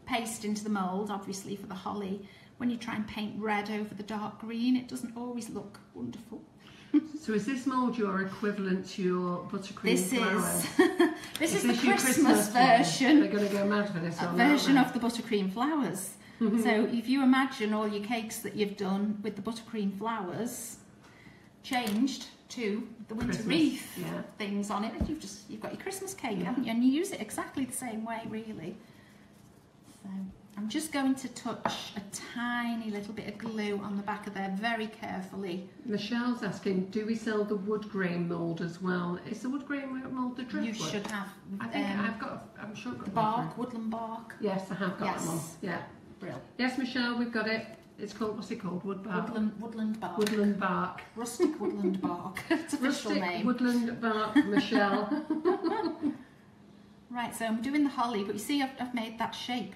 paste into the mould, obviously for the holly, when you try and paint red over the dark green, it doesn't always look wonderful. So is this mould your equivalent to your buttercream flowers? This is the Christmas version. They're going to go mad for this one. Version of the buttercream flowers. So if you imagine all your cakes that you've done with the buttercream flowers changed to the winter wreath things on it, you've got your Christmas cake, haven't you? And you use it exactly the same way, really. So I'm just going to touch a tiny little bit of glue on the back of there very carefully. Michelle's asking, do we sell the wood grain mould as well? Is the wood grain mould the driftwood? You should have. I think I'm sure I've got the bark, woodland bark. Yes, I have got that one. Yeah. Brilliant. Yes, Michelle, we've got it. It's called, what's it called? Wood bark. Woodland bark. Woodland bark. Rustic woodland bark. It's official Rustic name. woodland bark, Michelle. Right, so I'm doing the holly, but you see I've made that shape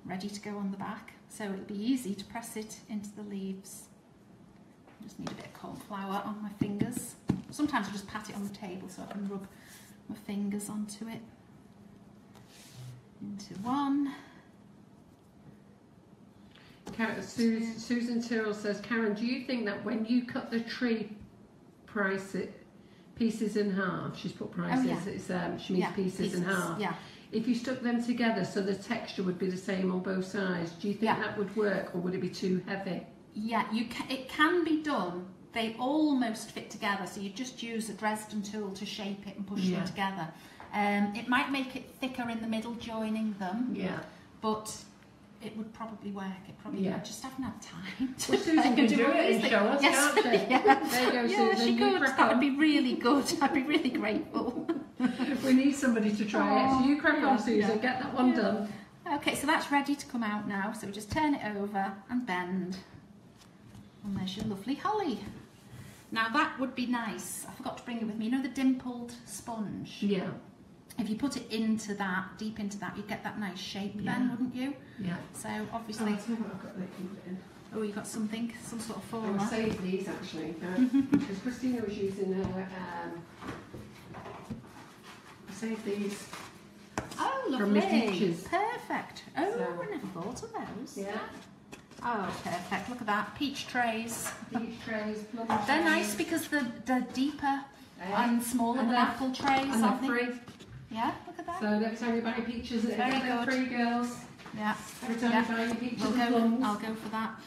ready to go on the back. So it'll be easy to press it into the leaves. I just need a bit of corn flour on my fingers. Sometimes I just pat it on the table so I can rub my fingers onto it. Into one. Susan Tyrrell says, Karen, do you think that when you cut the tree pieces in half, she's put prices, she means pieces in half. Yeah. If you stuck them together so the texture would be the same on both sides, do you think that would work, or would it be too heavy? Yeah, it can be done. They almost fit together, so you just use a Dresden tool to shape it and push them together. It might make it thicker in the middle, joining them. Yeah. But it would probably work. It probably would. Just haven't had time. Well, Susan can do it and show us, can't she? There you go, Susan. She could. That would be really good. I'd be really grateful. We need somebody to try it. So you crack on, Susan. Get that one done. Okay, so that's ready to come out now. So we just turn it over and bend. And there's your lovely holly. Now that would be nice. I forgot to bring it with me. You know the dimpled sponge? Yeah. If you put it into that, deep into that, you'd get that nice shape then, wouldn't you? Yeah. So obviously... Oh, you got something, some sort of former. I saved these actually, because Christina was using her... I saved these. Oh, lovely. From my peaches. Perfect. Oh, I never thought of those. Yeah. Oh, perfect. Look at that. Peach trays. Peach trays. They're nice because they're deeper and smaller than apple trays. And they're free. Yeah, look at that. So next time you buy peaches, it's very good. Free, girls. Yeah. Every time you buy your peaches I'll go for that.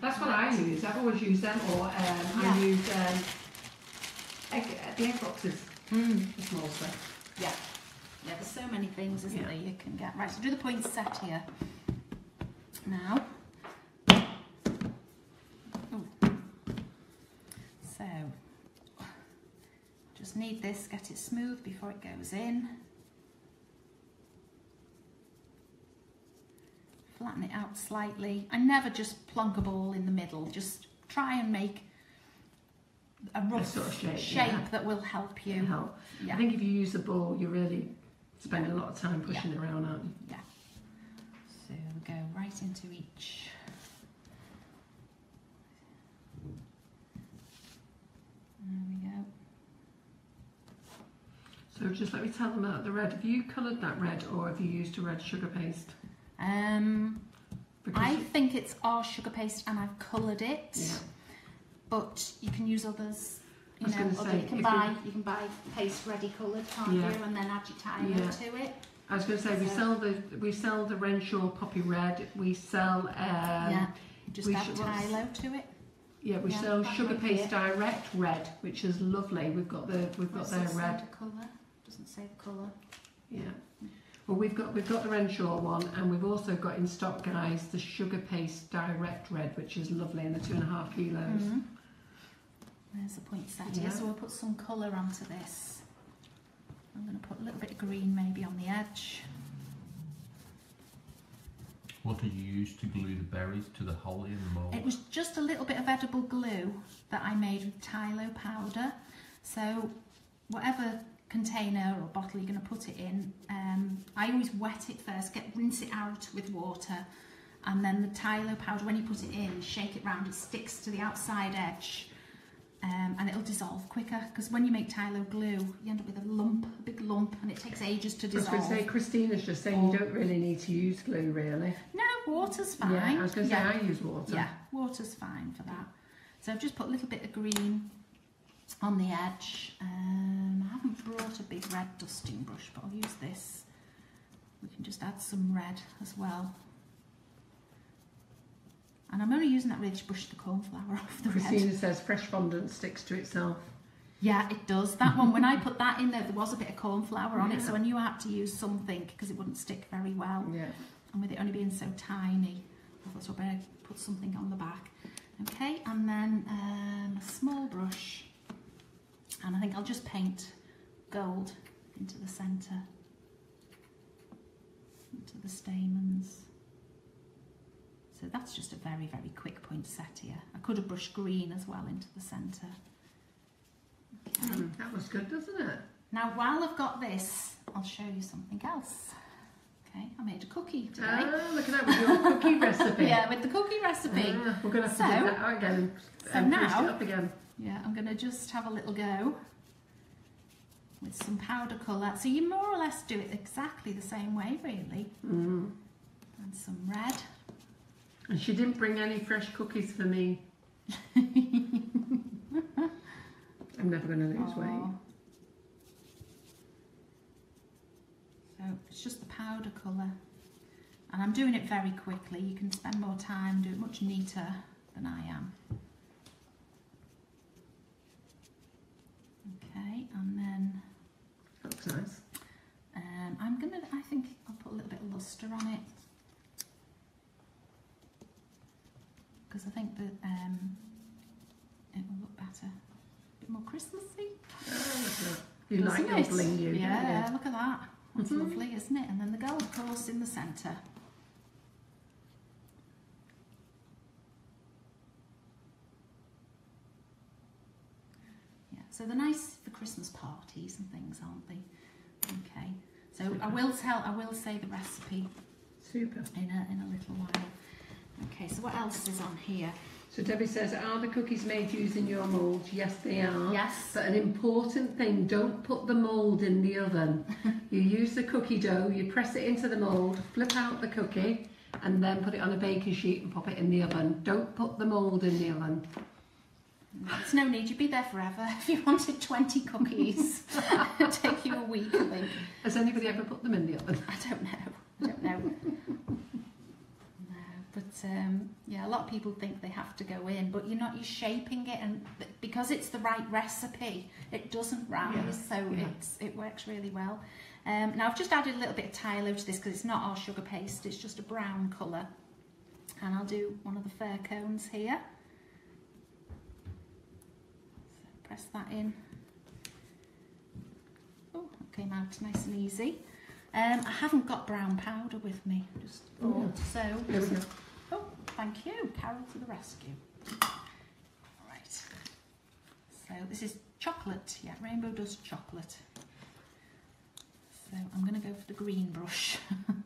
That's what I use. I've always used them, or I use the egg boxes. The small stuff. Yeah. Yeah, there's so many things, isn't there, you can get. Right, so do the poinsettia here. Now. So, just need this, get it smooth before it goes in. Flatten it out slightly. I never just plonk a ball in the middle, just try and make a rough sort of shape that will help you. I think if you use a ball, you really spend a lot of time pushing it around, aren't you? Yeah. So we go right into each. There we go. So just let me tell them about the red. Have you coloured that red, or have you used a red sugar paste? I think it's our sugar paste and I've coloured it. Yeah. But you can use others. You can buy paste ready coloured, can't you? And then add your Tylo to it. I was going to say we sell the Renshaw Poppy Red. We sell just add Tylo to it. Yeah, we sell Sugar Paste Direct Red, which is lovely. We've got their red. The colour doesn't say the colour. Yeah. Well, we've got the Renshaw one, and we've also got in stock, guys, the Sugar Paste Direct Red, which is lovely, and the 2.5 kilos. There's the poinsettia, so we'll put some colour onto this. I'm going to put a little bit of green maybe on the edge. What did you use to glue the berries to the holly and the mould? It was just a little bit of edible glue that I made with Tylo powder. So whatever container or bottle you're going to put it in, I always wet it first, rinse it out with water, and then the Tylo powder, when you put it in, shake it round, it sticks to the outside edge. And it'll dissolve quicker, because when you make Tylo glue, you end up with a big lump, and it takes ages to dissolve. I was going to say, Christina's just saying you don't really need to use glue, really. No, water's fine. Yeah, I was going to say I use water. Yeah, water's fine for that. So I've just put a little bit of green on the edge. I haven't brought a big red dusting brush, but I'll use this. We can just add some red as well. And I'm only using that really to brush the cornflour off the red. Christina says fresh fondant sticks to itself. Yeah, it does. That one, when I put that in there was a bit of cornflour on it, so I knew I had to use something because it wouldn't stick very well. Yeah. And with it only being so tiny, I thought so I better put something on the back. Okay, and then a small brush, and I think I'll just paint gold into the centre, into the stamens. So that's just a very, very quick poinsettia. I could have brushed green as well into the centre. Okay. That was good, doesn't it? Now, while I've got this, I'll show you something else. Okay, I made a cookie today. Ah, look at that with your cookie recipe. Yeah, with the cookie recipe. We're going to have to do that out again and now, finish it up again. Yeah, I'm going to just have a little go with some powder colour. So you more or less do it exactly the same way, really. Mm. And some red. And she didn't bring any fresh cookies for me. I'm never going to lose weight. So it's just the powder colour. And I'm doing it very quickly. You can spend more time and do it much neater than I am. Okay, and then Looks nice. I think I'll put a little bit of lustre on it. Because I think that it will look better. A bit more Christmassy. Oh, you like your bling, you, yeah, don't you? look at that. That's lovely, isn't it? And then the gold, of course, in the centre. Yeah, so they're nice for Christmas parties and things, aren't they? Okay. So Super. I will say the recipe Super. in a little while. Okay, so what else is on here? So Debbie says, are the cookies made using your mould? Yes, they are. Yes. But an important thing, don't put the mould in the oven. You use the cookie dough, you press it into the mould, flip out the cookie, and then put it on a baking sheet and pop it in the oven. Don't put the mould in the oven. There's no need, you'd be there forever. If you wanted 20 cookies, it'd take you a week, I think. Has anybody ever put them in the oven? I don't know. But yeah, a lot of people think they have to go in, but you're shaping it, and because it's the right recipe, it doesn't rise, so it works really well. Now I've just added a little bit of Tylo to this because it's not our sugar paste, it's just a brown colour. And I'll do one of the fir cones here. So press that in. Oh, it came out nice and easy. I haven't got brown powder with me, just thought, so. There we go. Oh, thank you, Carol to the rescue. Right, so this is chocolate, yeah, Rainbow Dust chocolate. So I'm going to go for the green brush. And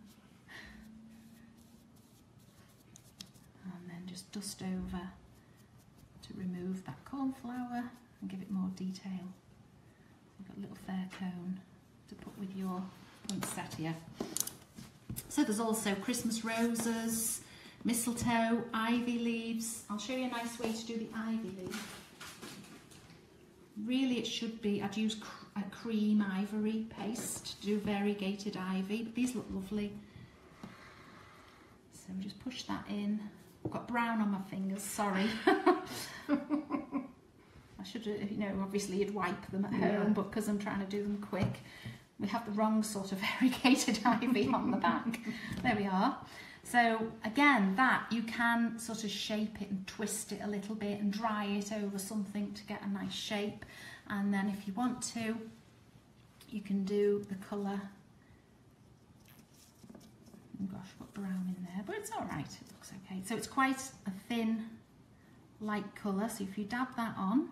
then just dust over to remove that corn flour and give it more detail. You've got a little fair cone to put with your poinsettia. So there's also Christmas roses, mistletoe, ivy leaves. I'll show you a nice way to do the ivy leaf. Really it should be, I'd use a cream ivory paste to do variegated ivy, but these look lovely. So we just push that in. I've got brown on my fingers, sorry. I should have, obviously you'd wipe them at home, but because I'm trying to do them quick, we have the wrong sort of variegated ivy on the back. There we are. So again, that you can sort of shape it and twist it a little bit and dry it over something to get a nice shape. And then if you want to, you can do the colour. Oh gosh, I've got brown in there, but it's all right, it looks okay. So it's quite a thin, light colour, so if you dab that on,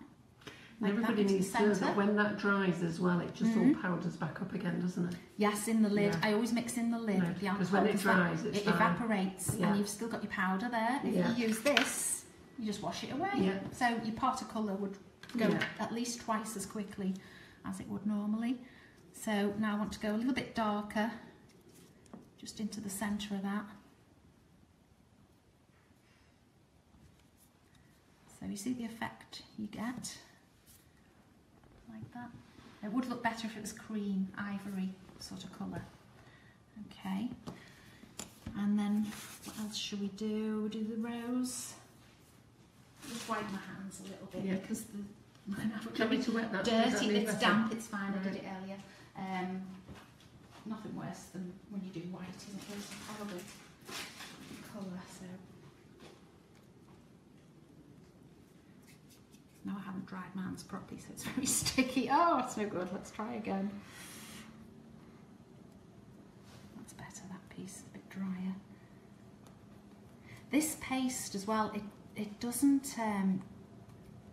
like everybody that needs to know that when that dries as well, it just all powders back up again, doesn't it? Yes, in the lid. Yeah. I always mix in the lid with the alcohol. Because when it dries, it fine. evaporates, and you've still got your powder there. If you use this, you just wash it away. Yeah. So your pot of colour would go at least twice as quickly as it would normally. So now I want to go a little bit darker, just into the centre of that. So you see the effect you get, like that. It would look better if it was cream, ivory sort of colour. Okay, and then what else should we do? We'll do the rose. Just wipe my hands a little bit because the Do you want me to wet that? dirty, it's damp, it's fine, I did it earlier. Nothing worse than when you do white, isn't it? It's a horrible colour, so. No, I haven't dried my hands properly, so it's very sticky. Oh, it's no good, let's try again. That's better, that piece, a bit drier. This paste as well, it doesn't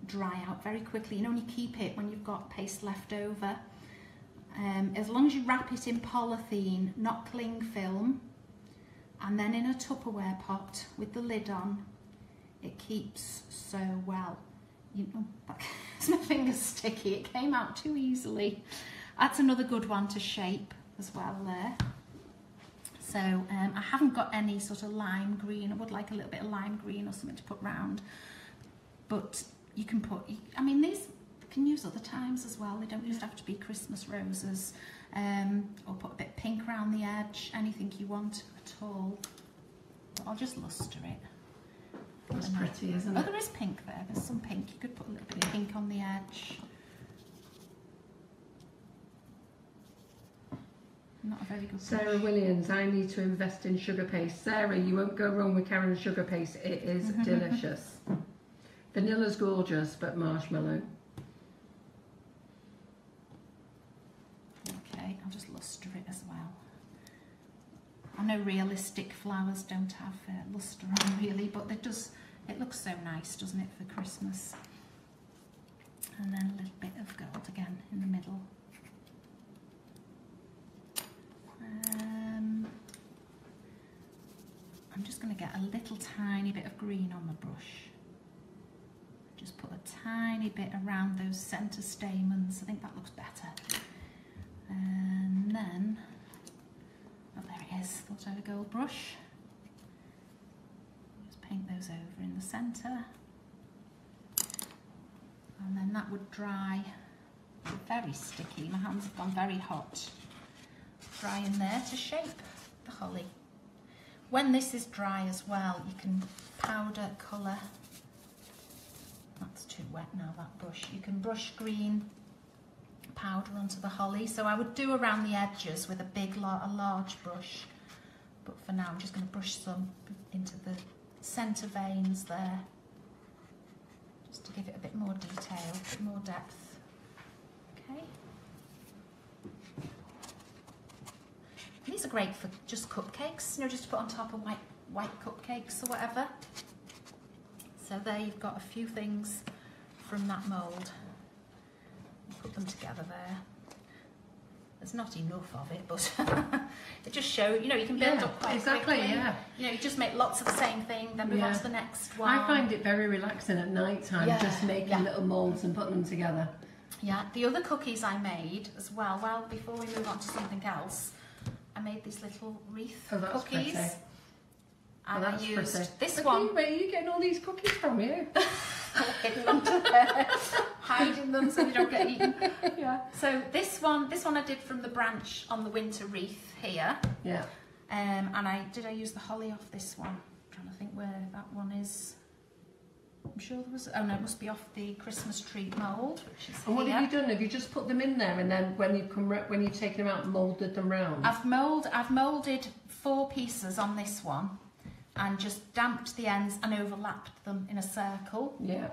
dry out very quickly. You can only keep it when you've got paste left over. As long as you wrap it in polythene, not cling film, And then in a Tupperware pot with the lid on, it keeps so well. You know, my finger's sticky, it came out too easily. That's another good one to shape as well there. So I haven't got any sort of lime green. I would like a little bit of lime green or something to put round. But you can put, I mean, these you can use other times as well. They don't just have to be Christmas roses. Or put a bit of pink around the edge, anything you want at all. But I'll just lustre it. That's pretty, isn't it? Oh, there is pink there. There's some pink. You could put a little bit of pink on the edge. Not a very good Sarah brush. Williams, I need to invest in sugar paste. Sarah, you won't go wrong with Karen's sugar paste. It is delicious. Vanilla's gorgeous, but marshmallow. Okay, I'll just lustre it as well. I know realistic flowers don't have lustre on really, but it looks so nice, doesn't it, for Christmas? And then a little bit of gold again in the middle. I'm just going to get a little tiny bit of green on my brush. Just put a tiny bit around those centre stamens. I think that looks better. And then, oh there it is, thought I had a gold brush. Just paint those over in the centre. And then that would dry. It's very sticky, my hands have gone very hot. Dry in there to shape the holly. When this is dry as well, you can powder colour. That's too wet now, that brush. You can brush green powder onto the holly. So I would do around the edges with a large brush. But for now, I'm just going to brush some into the centre veins there. Just to give it a bit more detail, a bit more depth. Okay. These are great for just cupcakes, you know, just to put on top of white cupcakes or whatever. So there you've got a few things from that mould. Put them together there. There's not enough of it, but it just shows, you know, you can build up quite quickly. Yeah. You know, you just make lots of the same thing, then move on to the next one. I find it very relaxing at night time, just making little moulds and putting them together. Yeah, the other cookies I made as well, before we move on to something else, I made these little wreath cookies. Pretty. And I used pretty. this But one. Where are you getting all these cookies from, you? Hidden under there, hiding them so they don't get eaten. Yeah. So this one I did from the branch on the winter wreath here. Yeah. And I use the holly off this one. I'm trying to think where that one is. I'm sure there was. Oh no, it must be off the Christmas tree mould, which is And what here. have you done? Have you just put them in there, and then when you've taken them out, moulded them round? I've moulded 4 pieces on this one, and just damped the ends and overlapped them in a circle. Yeah.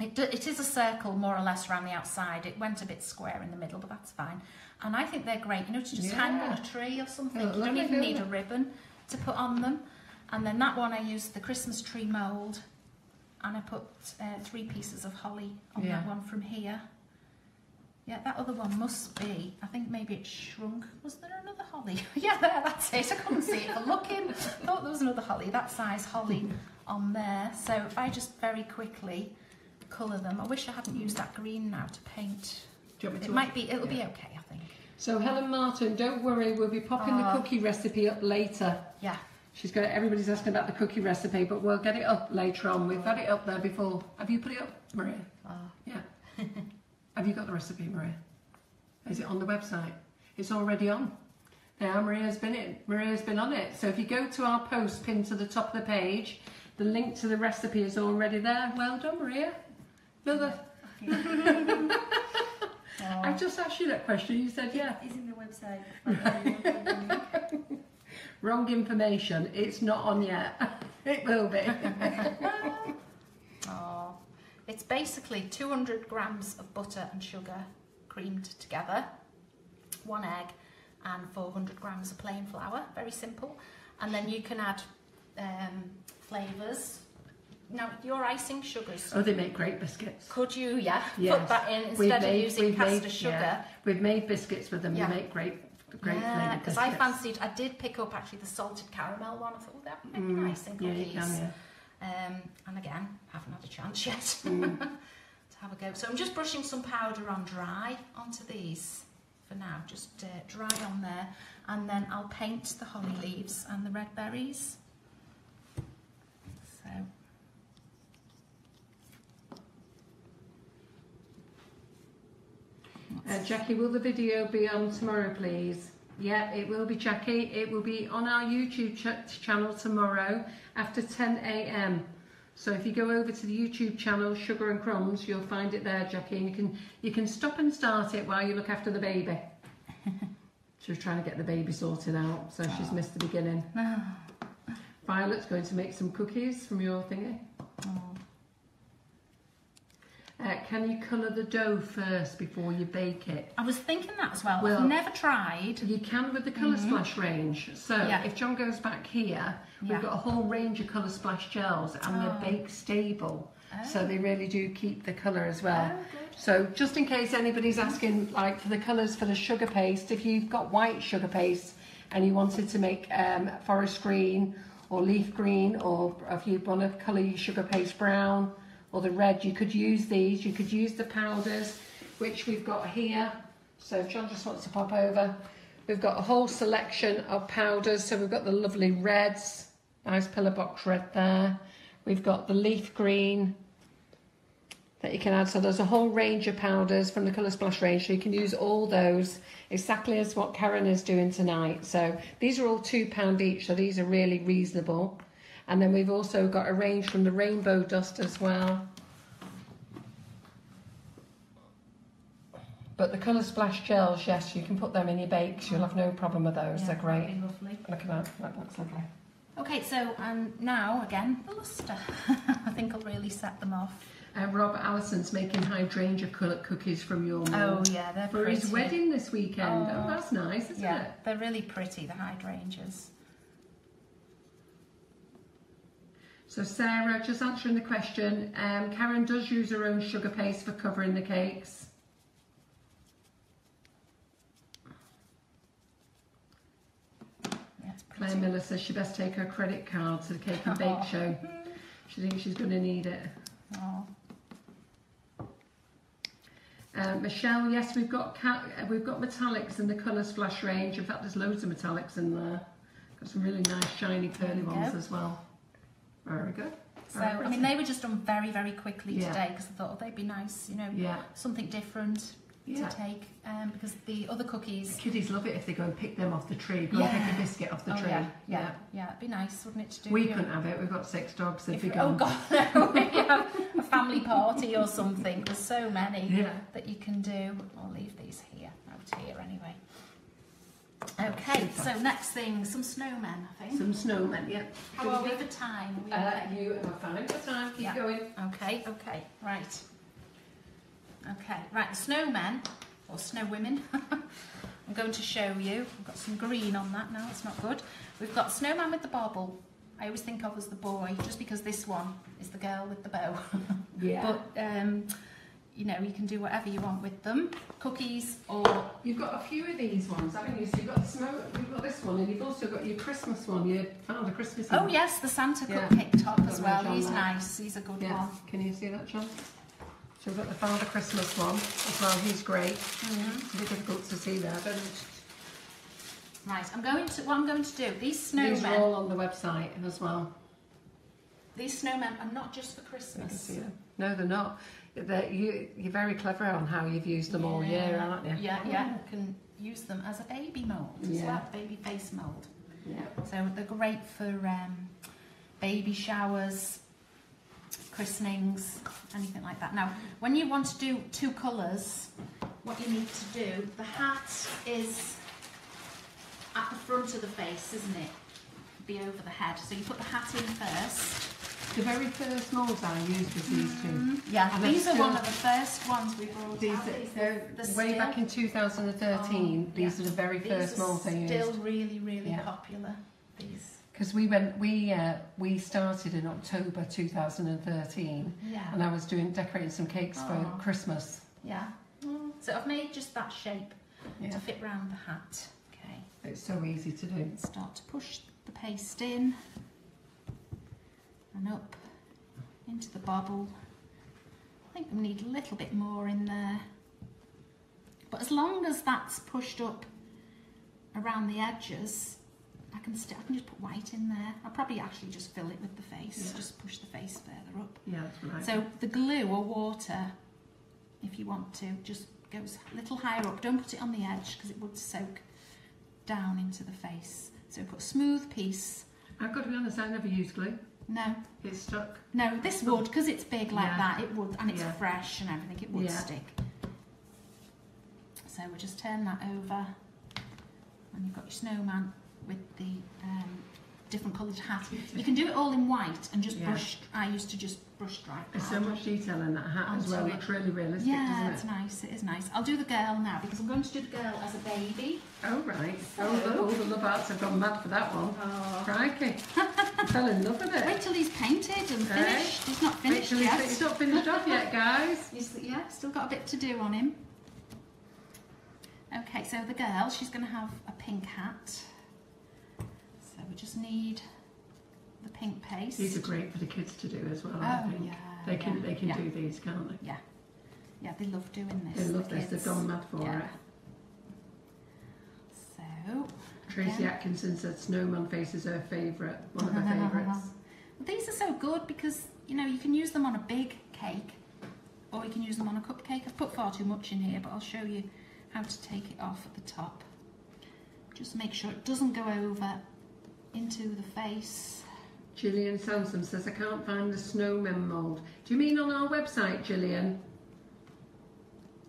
It is a circle more or less around the outside. It went a bit square in the middle, but that's fine. And I think they're great, you know, to just hang on a tree or something. You don't even need a ribbon to put on them. And then that one I used the Christmas tree mould, and I put 3 pieces of holly on that one from here. Yeah, that other one must be, I think maybe it shrunk. Was there another holly? Yeah, there, that's it. I couldn't see it for looking. I thought there was another holly, that size holly on there. So if I just very quickly colour them. I wish I hadn't used that green now to paint. Do you want me to It'll be okay, I think. So Helen Martin, don't worry, we'll be popping the cookie recipe up later. Yeah. Everybody's asking about the cookie recipe, but we'll get it up later on. We've had it up there before. Have you put it up, Maria? Yeah. Have you got the recipe, Maria? Is it on the website? It's already on. Now Maria's been on it. So if you go to our post pinned to the top of the page, the link to the recipe is already there. Well done, Maria. I just asked you that question. You said yeah. It's in the website. Wrong information. It's not on yet. It will be. Oh, it's basically 200 grams of butter and sugar creamed together, 1 egg and 400 grams of plain flour. Very simple. And then you can add flavours. Now, your icing sugars. Oh, they make great biscuits. Could you, Yes. put that in instead of using caster sugar? Yeah. We've made biscuits with them. Yeah. They make great great flavour because I biscuits. I did pick up actually the salted caramel one. I thought, oh, that would be nice in Yeah, cookies. you can, And again, haven't had a chance yet to have a go. So I'm just brushing some powder on dry onto these for now, just dry on there, and then I'll paint the holly leaves and the red berries. So. Jackie, will the video be on tomorrow, please? Yeah, it will be, Jackie. It will be on our YouTube channel tomorrow after 10 a.m. So if you go over to the YouTube channel, Sugar and Crumbs, you'll find it there, Jackie. And you can stop and start it while you look after the baby. She's trying to get the baby sorted out, so she's missed the beginning. Violet's going to make some cookies from your thingy. Can you colour the dough first before you bake it? I was thinking that as well. Well, I've never tried. You can with the Colour Splash range. So if John goes back here, we've got a whole range of Colour Splash gels, and they're bake stable. So they really do keep the colour as well. So just in case anybody's asking, like for the colours for the sugar paste, if you've got white sugar paste and you wanted to make forest green or leaf green, or if you want to colour your sugar paste brown, or the red, you could use these. You could use the powders, which we've got here. So if John just wants to pop over, we've got a whole selection of powders. So we've got the lovely reds, nice pillar box red there. We've got the leaf green that you can add. So there's a whole range of powders from the Colour Splash range. So you can use all those exactly as what Karen is doing tonight. So these are all £2 each. So these are really reasonable. And then we've also got a range from the Rainbow Dust as well. But the Colour Splash gels, yes, you can put them in your bakes. You'll have no problem with those. They're great. Lovely. Look at that. That looks lovely. Okay, so now again the lustre. I think I'll really set them off. Rob Allison's making hydrangea coloured cookies from your mould. Oh yeah, they're for pretty. his wedding this weekend. Oh, that's nice, isn't it? They're really pretty, the hydrangeas. So Sarah, just answering the question, Karen does use her own sugar paste for covering the cakes. Claire Miller says she best take her credit card to the Cake and Bake show. She thinks she's going to need it. Michelle, yes, we've got metallics in the Colour Splash range. In fact, there's loads of metallics in there. Got some really nice shiny pearly ones as well. Very good. So, I mean, they were just done very, very quickly today because I thought, they'd be nice, you know, something different to take. Because the other cookies... The kiddies love it if they go and pick them off the tree. Go and pick a biscuit off the tree. Yeah, it'd be nice, wouldn't it, to do? We couldn't have it. We've got 6 dogs. They'd be gone. Oh, God, no. If you have a family party or something, there's so many that you can do. I'll leave these here, out here anyway. Okay, so next thing, some snowmen, I think. Some snowmen, yeah. How are we for time? You are fine for time. Keep going. Okay, right. Okay, right, the snowmen, or snow women, I'm going to show you. I've got some green on that now, it's not good. We've got snowman with the bauble. I always think of as the boy, just because this one is the girl with the bow. But, you know, you can do whatever you want with them. Cookies or... You've got a few of these ones, haven't you? So you've got this one, and you've also got your Christmas one. You found a Christmas one. Oh yes, the Santa cupcake top as well. He's nice. He's a good one. Can you see that, John? So we've got the Father Christmas one as well. He's great. It's a bit difficult to see there, but... Right, what I'm going to do, these snowmen... These are all on the website as well. These snowmen are not just for Christmas. No, they're not. You're very clever on how you've used them all year, aren't you? Yeah. You can use them as a baby mould as well, baby face mould. So they're great for baby showers, christenings, anything like that. Now, when you want to do 2 colours, what you need to do, the hat is at the front of the face, isn't it? Be over the head. So you put the hat in first. The very first moulds I used was these 2. Yeah, and these are one of the first ones we brought out. Way back in 2013, these are the very first moulds I used. Still really, really popular. These. Because we started in October 2013, and I was decorating some cakes for Christmas. Yeah. So I've made just that shape to fit round the hat. It's so easy to do. Start to push the paste in and up into the bobble. I think we need a little bit more in there. But as long as that's pushed up around the edges, I can just put white in there. I'll probably actually just fill it with the face, just push the face further up. Yeah, that's right. So the glue or water, if you want to, just goes a little higher up. Don't put it on the edge because it would soak down into the face. So put a smooth piece. I've got to be honest, I never use glue. No. It's stuck. No, this would, because it's big like that, it would, and it's Yeah. fresh and everything, it would stick. So we'll just turn that over, and you've got your snowman with the different coloured hat. You can do it all in white and just brush. I used to just brush dry. There's so much detail in that hat as well. It looks really realistic, yeah, doesn't it? it's nice. It is nice. I'll do the girl now because I'm going to do the girl as a baby. Oh right. So, all the love arts have gone mad for that one. Oh. Crikey. I fell in love with it. Wait till he's painted and finished. He's not finished yet. He's not finished off yet, guys. Yeah, still got a bit to do on him. Okay, so the girl, she's going to have a pink hat. So we just need the pink paste. These are great for the kids to do as well. Oh, I think. yeah. They can do these, can't they? Yeah. Yeah, they love doing this. They love this. They've gone mad for it. So Tracy again. Atkinson said Snowman face is her favourite, one of her favourites. These are so good because, you know, you can use them on a big cake or you can use them on a cupcake. I've put far too much in here, but I'll show you how to take it off at the top. Just make sure it doesn't go over into the face. Gillian Sansom says, I can't find the Snowman Mold. Do you mean on our website, Gillian?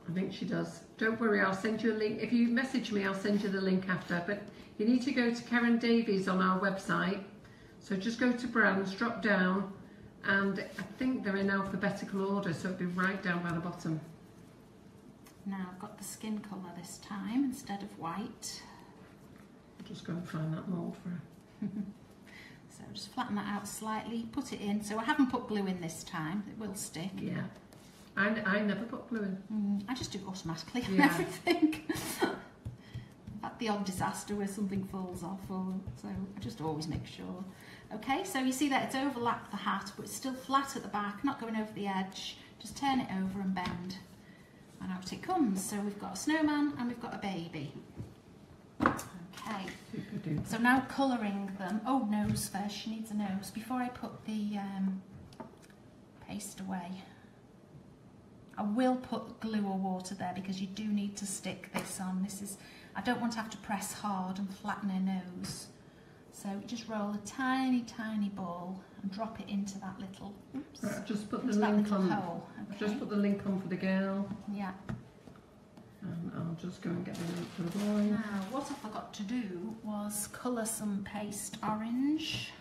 I think she does. Don't worry, I'll send you a link. If you message me, I'll send you the link after. But you need to go to Karen Davies on our website. So just go to brands, drop down, and I think they're in alphabetical order, so it'll be right down by the bottom. Now I've got the skin colour this time instead of white. I'll just go and find that mould for her. So just flatten that out slightly, put it in. So I haven't put glue in this time, it will stick. Yeah. I never put glue in. I just do it automatically on Yeah. everything. I've had the odd disaster where something falls off, so I just always make sure. Okay, so you see that it's overlapped the hat, but it's still flat at the back, not going over the edge. Just turn it over and bend. And out it comes. So we've got a snowman and we've got a baby. Okay, so now colouring them. Oh, nose first, she needs a nose. Before I put the paste away, I will put glue or water there because you do need to stick this on. I don't want to have to press hard and flatten her nose. So just roll a tiny, tiny ball and drop it into that little, Right, just put the link on. Hole. Okay. Just put the link on for the girl. Yeah. And I'll just go and get the link for the boy. Now, what I forgot to do was colour some paste orange,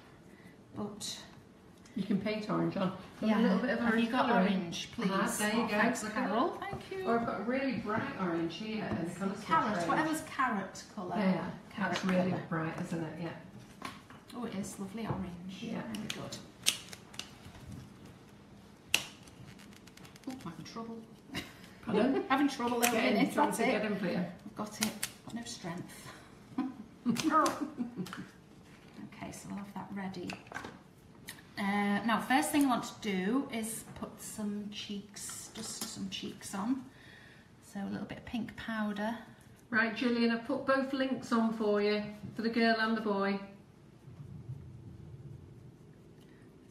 but you can paint orange on. yeah, A little bit of have orange you got colouring. orange, please? There you go. Thanks, Look at Carol. that. Thank you. Or I've got a really bright orange here. And kind of Carrot, whatever's carrot colour. Yeah, Carrot that's really colour. bright, isn't it? Yeah. Oh, it is lovely orange. Yeah. Very good. Oh, I'm having trouble. Pardon? Having trouble over Get in, minutes. trying That's to it. get in for you. I've got it. Got no strength. Okay, so we'll have that ready. Now, first thing I want to do is put some cheeks, just some cheeks on. So a little bit of pink powder. Right, Gillian, I've put both links on for you, for the girl and the boy.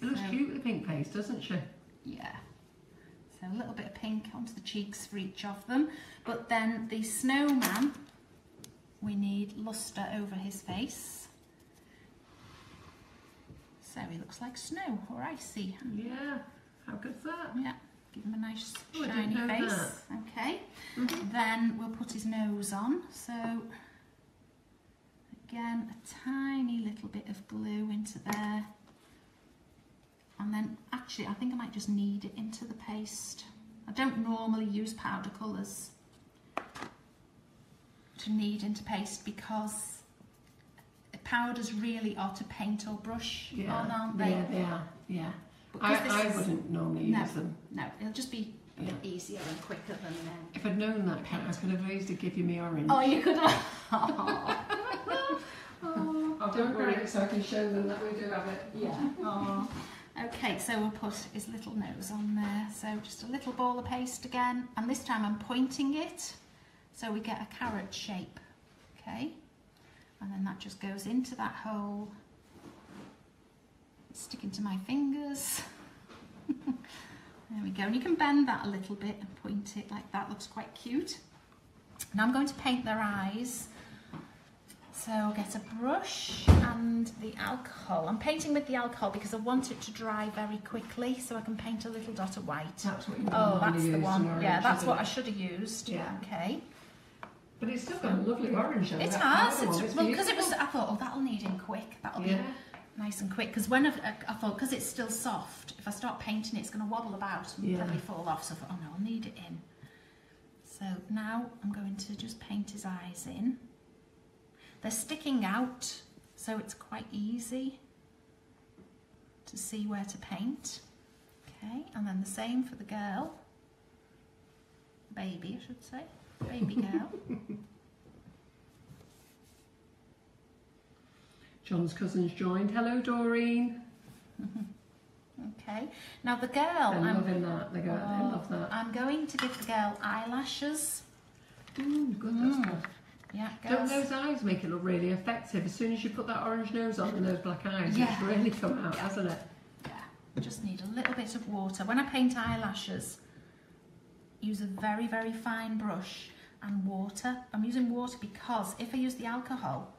It looks cute with the pink paste, doesn't she? Yeah. So a little bit of pink onto the cheeks for each of them. But then the snowman, we need lustre over his face. So he looks like snow or icy. Yeah, how good's that? Yeah, give him a nice Oh, I shiny didn't know face. Okay. Then we'll put his nose on. So again, a tiny little bit of glue into there. And then actually I think I might just knead it into the paste. I don't normally use powder colours to knead into paste because powders really are to paint or brush on, aren't they? Yeah, they are, yeah. Because I wouldn't normally use them. No, it'll just be easier and quicker than If I'd known that, I could have easily give you me orange. Oh, you could have. Oh, I'll decorate it so I can show them that we do have it. yeah. Oh. Okay, so we'll put his little nose on there. So just a little ball of paste again, and this time I'm pointing it so we get a carrot shape. Okay, and then that just goes into that hole. Sticking to my fingers. There we go, and you can bend that a little bit and point it like that. Looks quite cute. Now I'm going to paint their eyes. So I'll get a brush and the alcohol. I'm painting with the alcohol because I want it to dry very quickly, so I can paint a little dot of white. That's what you Oh, that's the use one. orange, Yeah, that's isn't what it? I should have used. Yeah. Okay. But it's still got a lovely orange though. It that has. powder one. It's, well, because it was. I thought, oh, that'll need in quick. That'll be Yeah. nice and quick. Because when I thought, because it's still soft, if I start painting it, it's going to wobble about and probably fall off. So I thought, oh no, I'll need it in. So now I'm going to just paint his eyes in. They're sticking out, so it's quite easy to see where to paint. Okay, and then the same for the girl. Baby, I should say. Baby girl. John's cousin's joined. Hello, Doreen. Okay, now the girl. They're loving that. They love that. I'm going to give the girl eyelashes. Ooh, good, that's good. Yeah, Don't girls. those eyes make it look really effective? As soon as you put that orange nose on and those black eyes, Yeah. it's really come out, Yeah. hasn't it? Yeah, just need a little bit of water. When I paint eyelashes, use a very, very fine brush and water. I'm using water because if I use the alcohol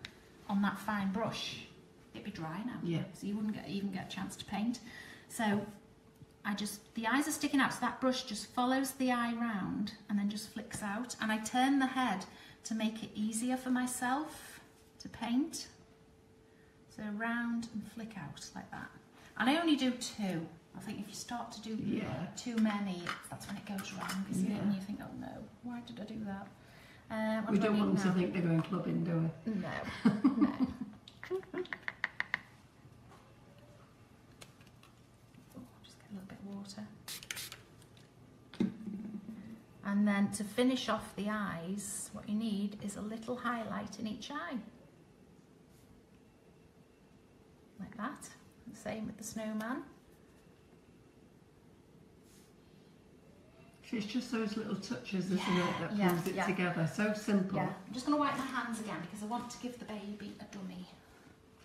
on that fine brush, it'd be dry now. Yeah. So you wouldn't even get a chance to paint. So the eyes are sticking out, so that brush just follows the eye round and then just flicks out. And I turn the head to make it easier for myself to paint. So round and flick out like that. And I only do two. I think if you start to do too many, that's when it goes wrong, isn't it? And you think, oh no, why did I do that? We don't want them to think they're going clubbing, do we? No, no. Just get a little bit of water. And then to finish off the eyes, what you need is a little highlight in each eye. Like that. The same with the snowman. It's just those little touches, isn't it, that pulls it yeah. together. So simple. Yeah. I'm just going to wipe my hands again because I want to give the baby a dummy.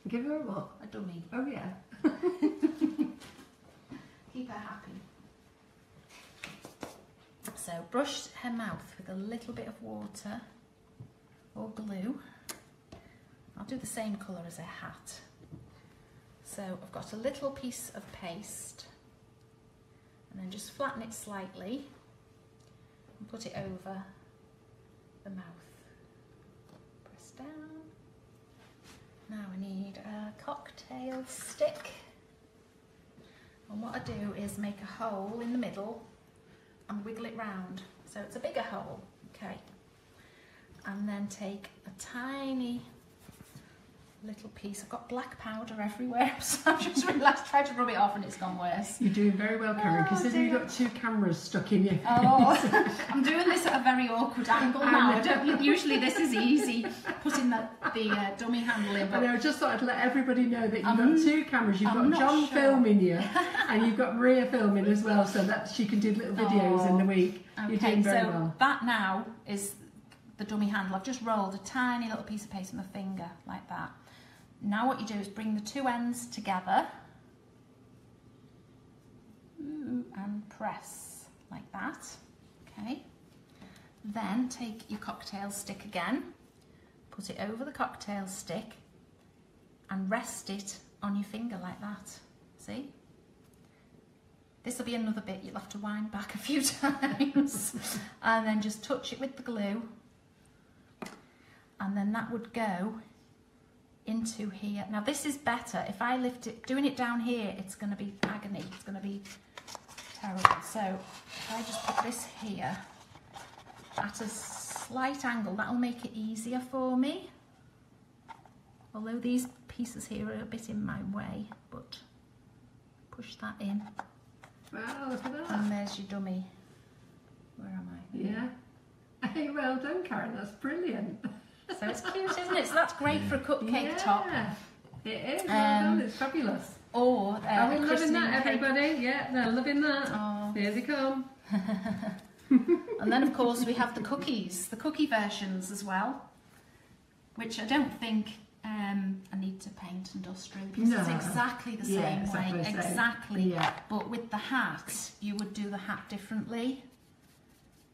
Give her a what? A dummy. Oh yeah. Keep her happy. So brush her mouth with a little bit of water or glue. I'll do the same colour as her hat. So I've got a little piece of paste and then just flatten it slightly and put it over the mouth. Press down. Now I need a cocktail stick. And what I do is make a hole in the middle and wiggle it round. So it's a bigger hole, okay. And then take a tiny little piece. I've got black powder everywhere, so I've just realised, tried to rub it off and it's gone worse. You're doing very well, Karen, because dear. you've got two cameras stuck in you. Oh, I'm doing this at a very awkward angle now. Usually this is easy, putting the dummy handle in. I But know, I just thought I'd let everybody know that you've got two cameras. You've I'm got not John sure. filming you, and you've got Maria filming as well, so that she can do little videos in the week. You're Okay, doing very so well. that now is the dummy handle. I've just rolled a tiny little piece of paste with my finger, like that. Now what you do is bring the two ends together and press like that, okay? Then take your cocktail stick again, put it over the cocktail stick and rest it on your finger like that, see? This will be another bit you'll have to wind back a few times and then just touch it with the glue and then that would go into here. Now this is better. If I lift it, doing it down here, it's going to be agony. It's going to be terrible. So if I just put this here at a slight angle, that'll make it easier for me. Although these pieces here are a bit in my way, but push that in. Wow, look at that. And there's your dummy. Where am I? Yeah. Hey, well done, Karen. That's brilliant. So it's cute, isn't it? So that's great for a cupcake top. It is. Well done. It's fabulous. Or Are we a loving christening that, cake. everybody? Yeah, they're loving that. Oh. Here they come. And then of course we have the cookies, the cookie versions as well, which I don't think I need to paint and dust really, because it's exactly the same way, exactly. Yeah. But with the hat, you would do the hat differently.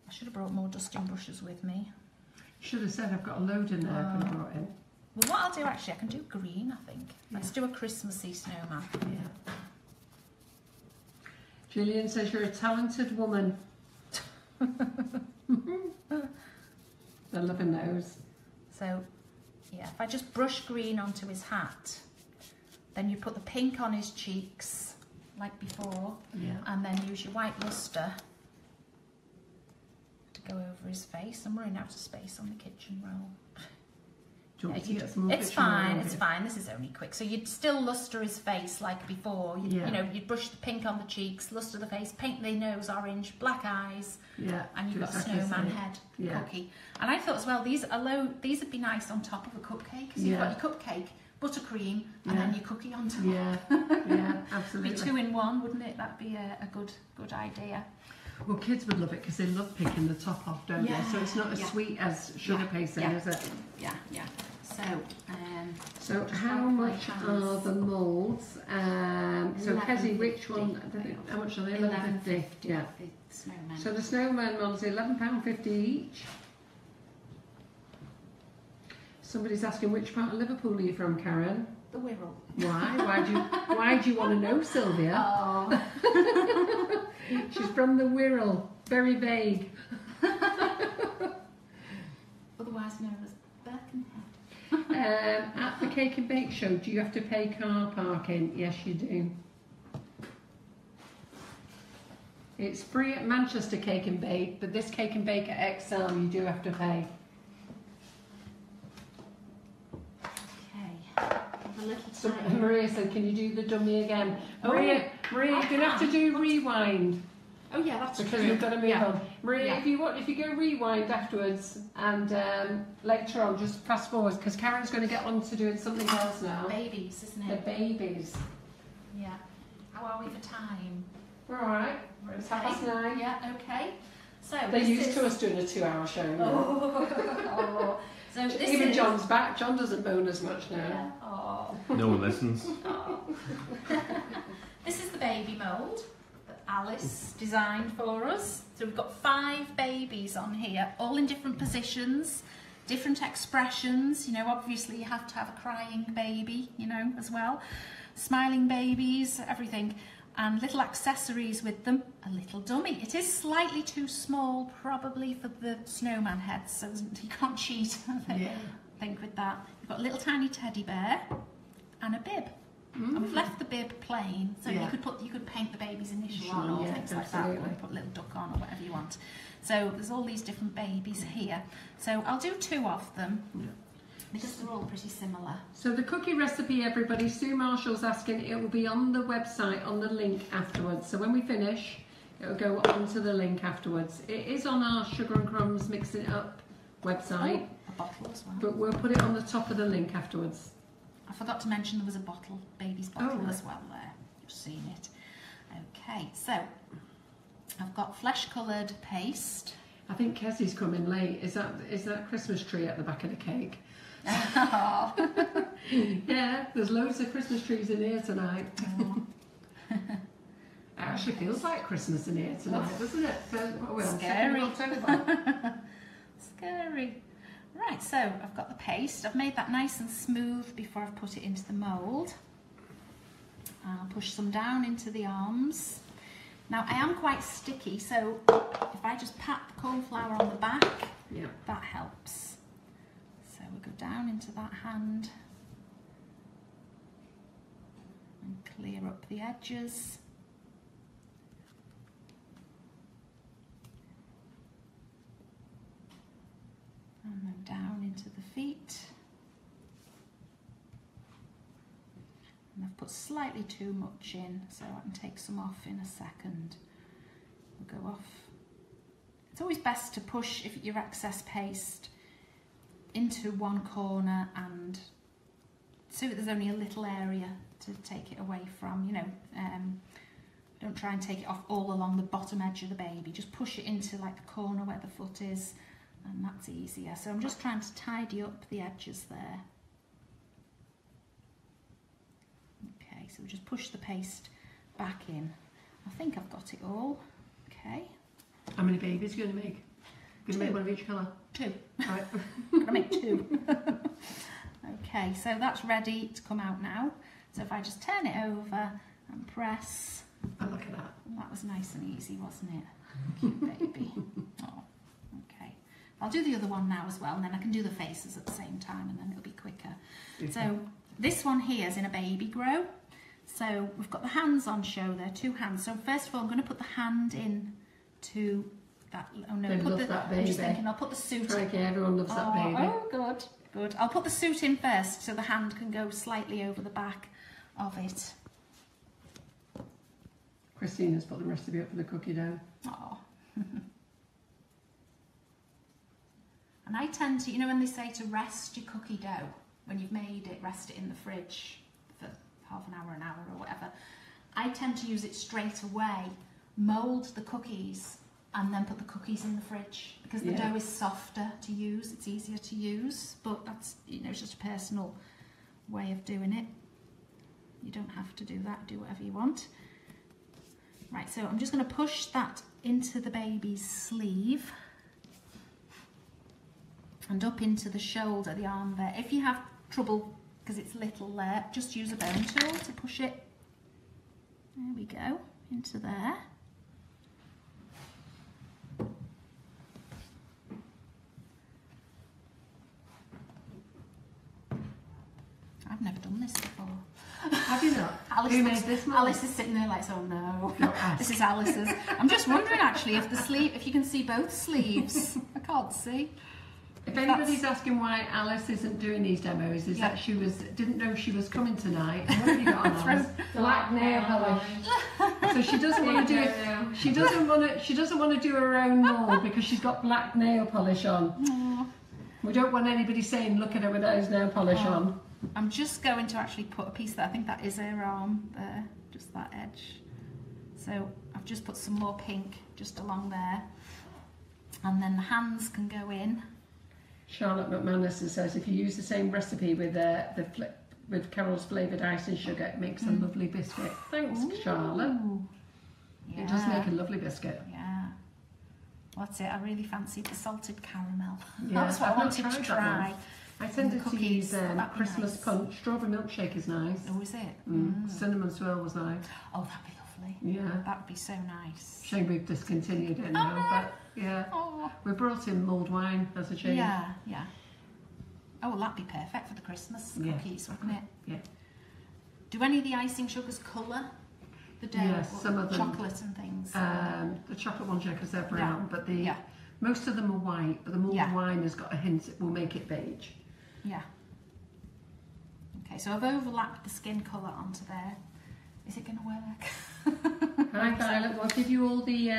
I should have brought more dusting brushes with me. Should have said I've got a load in there. I could have brought in. Well, what I'll do actually, I can do green, I think. Let's do a Christmassy snowman. Yeah. Gillian says you're a talented woman. They're loving those. So, yeah, if I just brush green onto his hat, then you put the pink on his cheeks, like before, and then use your white luster to go over his face. I'm running out of space on the kitchen roll. Do you want me to get some more It's fine, it's fine. This is only quick. So you'd still luster his face like before. You know, you'd brush the pink on the cheeks, luster the face, paint the nose orange, black eyes, and you've got a snowman head cookie. And I thought as well, these would be nice on top of a cupcake, because you've got your cupcake, buttercream, and then your cookie on top. Yeah, absolutely. Be 2 in 1, wouldn't it? That'd be a good idea. Well, kids would love it because they love picking the top off, don't they? So it's not as sweet as sugar pasting, is it? Yeah. So how much are the moulds? So Kezzy, which one? How much are they? £11.50. Yeah. Snowman. So the Snowman Molds are £11.50 each. Somebody's asking, which part of Liverpool are you from, Karen? The Wirral. Why? Why do you want to know, Sylvia? Oh. She's from the Wirral. Very vague. Otherwise known as Birkenhead. At the Cake and Bake Show, do you have to pay car parking? Yes, you do. It's free at Manchester Cake and Bake, but this Cake and Bake at XL you do have to pay. So Maria said, can you do the dummy again? Maria, you're going to have to do rewind. Oh yeah, that's because true. we've got to move on. Maria, if you go rewind afterwards and later on just fast forward, because Karen's going to get on to doing something else now. Babies, isn't it? The babies. Yeah. How are we for time? We're all right. It's 9:30. Yeah. Okay. So they're used to us doing a 2-hour show now. So even John's back. John doesn't moan as much now. Yeah. Oh. No one listens. Oh. This is the baby mould that Alice designed for us. So we've got 5 babies on here, all in different positions, different expressions. You know, obviously you have to have a crying baby, you know, as well. Smiling babies, everything. And little accessories with them. A little dummy. It is slightly too small, probably, for the snowman head, so you can't cheat, I think, with that. You've got a little tiny teddy bear and a bib. And we've left the bib plain, so you could paint the baby's initial on or things like that, or put a little duck on or whatever you want. So there's all these different babies here. So I'll do 2 of them. Because they're all pretty similar. So the cookie recipe, everybody, Sue Marshall's asking, it will be on the website, on the link afterwards. So when we finish, it'll go onto the link afterwards. It is on our Sugar and Crumbs Mixing It Up website. A bottle as well. But we'll put it on the top of the link afterwards. I forgot to mention there was a bottle, baby's bottle as well there. You've seen it. Okay, so I've got flesh coloured paste. I think Kezzy's coming late. Is that Christmas tree at the back of the cake? Oh. Yeah, there's loads of Christmas trees in here tonight. Oh. It actually feels like Christmas in here tonight, doesn't it? Scary. Scary. Right, so I've got the paste. I've made that nice and smooth before I've put it into the mould. I'll push some down into the arms. Now I am quite sticky, so if I just pat the corn flour on the back, that helps. So we'll go down into that hand and clear up the edges. And then down into the feet. And I've put slightly too much in, so I can take some off in a second. We'll go off. It's always best to push if your excess paste into one corner, and so there's only a little area to take it away from, you know. Don't try and take it off all along the bottom edge of the baby, just push it into like the corner where the foot is, and that's easier. So I'm just trying to tidy up the edges there. Okay, so we just push the paste back in. I think I've got it all. Okay. How many babies are you going to make? Going to make one of each colour? 2. Right. I'm gonna make 2. Okay, so that's ready to come out now. So if I just turn it over and press. Oh, look at that. That was nice and easy, wasn't it? Cute baby. Oh, okay. I'll do the other one now as well, and then I can do the faces at the same time, and then it'll be quicker. Okay. So this one here is in a baby grow. So we've got the hands on show there, 2 hands. So first of all, I'm going to put the hand in to that. Oh no, They love that baby. I'm just thinking I'll put the suit in. Crikey, everyone loves that baby. Oh, good, good. I'll put the suit in first, so the hand can go slightly over the back of it. Christina's put the recipe up for the cookie dough. Oh. And I tend to, you know, when they say to rest your cookie dough, when you've made it, rest it in the fridge for half an hour or whatever. I tend to use it straight away, mould the cookies, and then put the cookies in the fridge, because the dough is softer to use, it's easier to use, but that's, you know, it's just a personal way of doing it. You don't have to do that, do whatever you want. Right, so I'm just going to push that into the baby's sleeve and up into the shoulder, the arm there. If you have trouble because it's little there, just use a bone tool to push it. There we go, into there. I've never done this before. Have you not? Who made this mold? Alice is sitting there like, oh no. Not ask. This is Alice's. I'm just wondering actually if the sleeve, if you can see both sleeves. I can't see. If anybody's asking why Alice isn't doing these demos, is that she didn't know she was coming tonight. And what have you got on Alice? Black nail polish. So she doesn't want to do. She doesn't want to do her own mold because she's got black nail polish on. Aww. We don't want anybody saying, look at her with those nail polish on. I'm just going to actually put a piece there. I think that is her arm there, just that edge. So I've just put some more pink just along there, and then the hands can go in. Charlotte McManus says if you use the same recipe with with Carol's flavoured icing sugar, it makes a lovely biscuit. Thanks, Charlotte. Yeah. It does make a lovely biscuit. Yeah. What's it? I really fancied the salted caramel. Yeah, That's what I wanted to try. I tended to use that'd be Christmas nice. punch. Strawberry milkshake is nice. Oh, is it? Cinnamon swirl was nice. Oh, that'd be lovely. Yeah. That would be so nice. Shame we've discontinued it now, but yeah. Oh. We brought in mulled wine as a change. Yeah, yeah. Oh, well, that'd be perfect for the Christmas cookies, wouldn't it? Yeah. Do any of the icing sugars colour the dough? Yes, or some of them. Chocolate and things? The chocolate ones, because they're brown, but Yeah. most of them are white, but the mulled wine has got a hint, it will make it beige. Yeah. Okay, so I've overlapped the skin colour onto there. Is it going to work? Hi Violet, we'll give you all the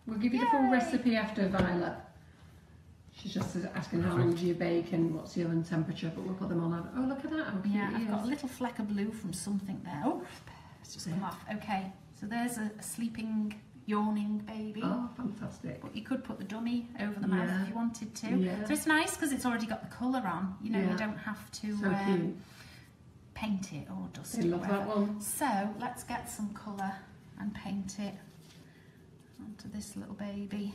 we'll give you the full recipe after, Violet. She's just asking how long do you bake and what's the oven temperature, but we'll put them on. Oh, look at that, how cute Yeah, it I've got a is. little fleck of blue from something there. Oh, it's just come off. Okay, so there's a sleeping, yawning baby. Oh, fantastic. But you could put the dummy over the mouth if you wanted to. Yeah. So it's nice because it's already got the colour on. You know, you don't have to So cute. paint it or dust I it. love that one. So let's get some colour and paint it onto this little baby.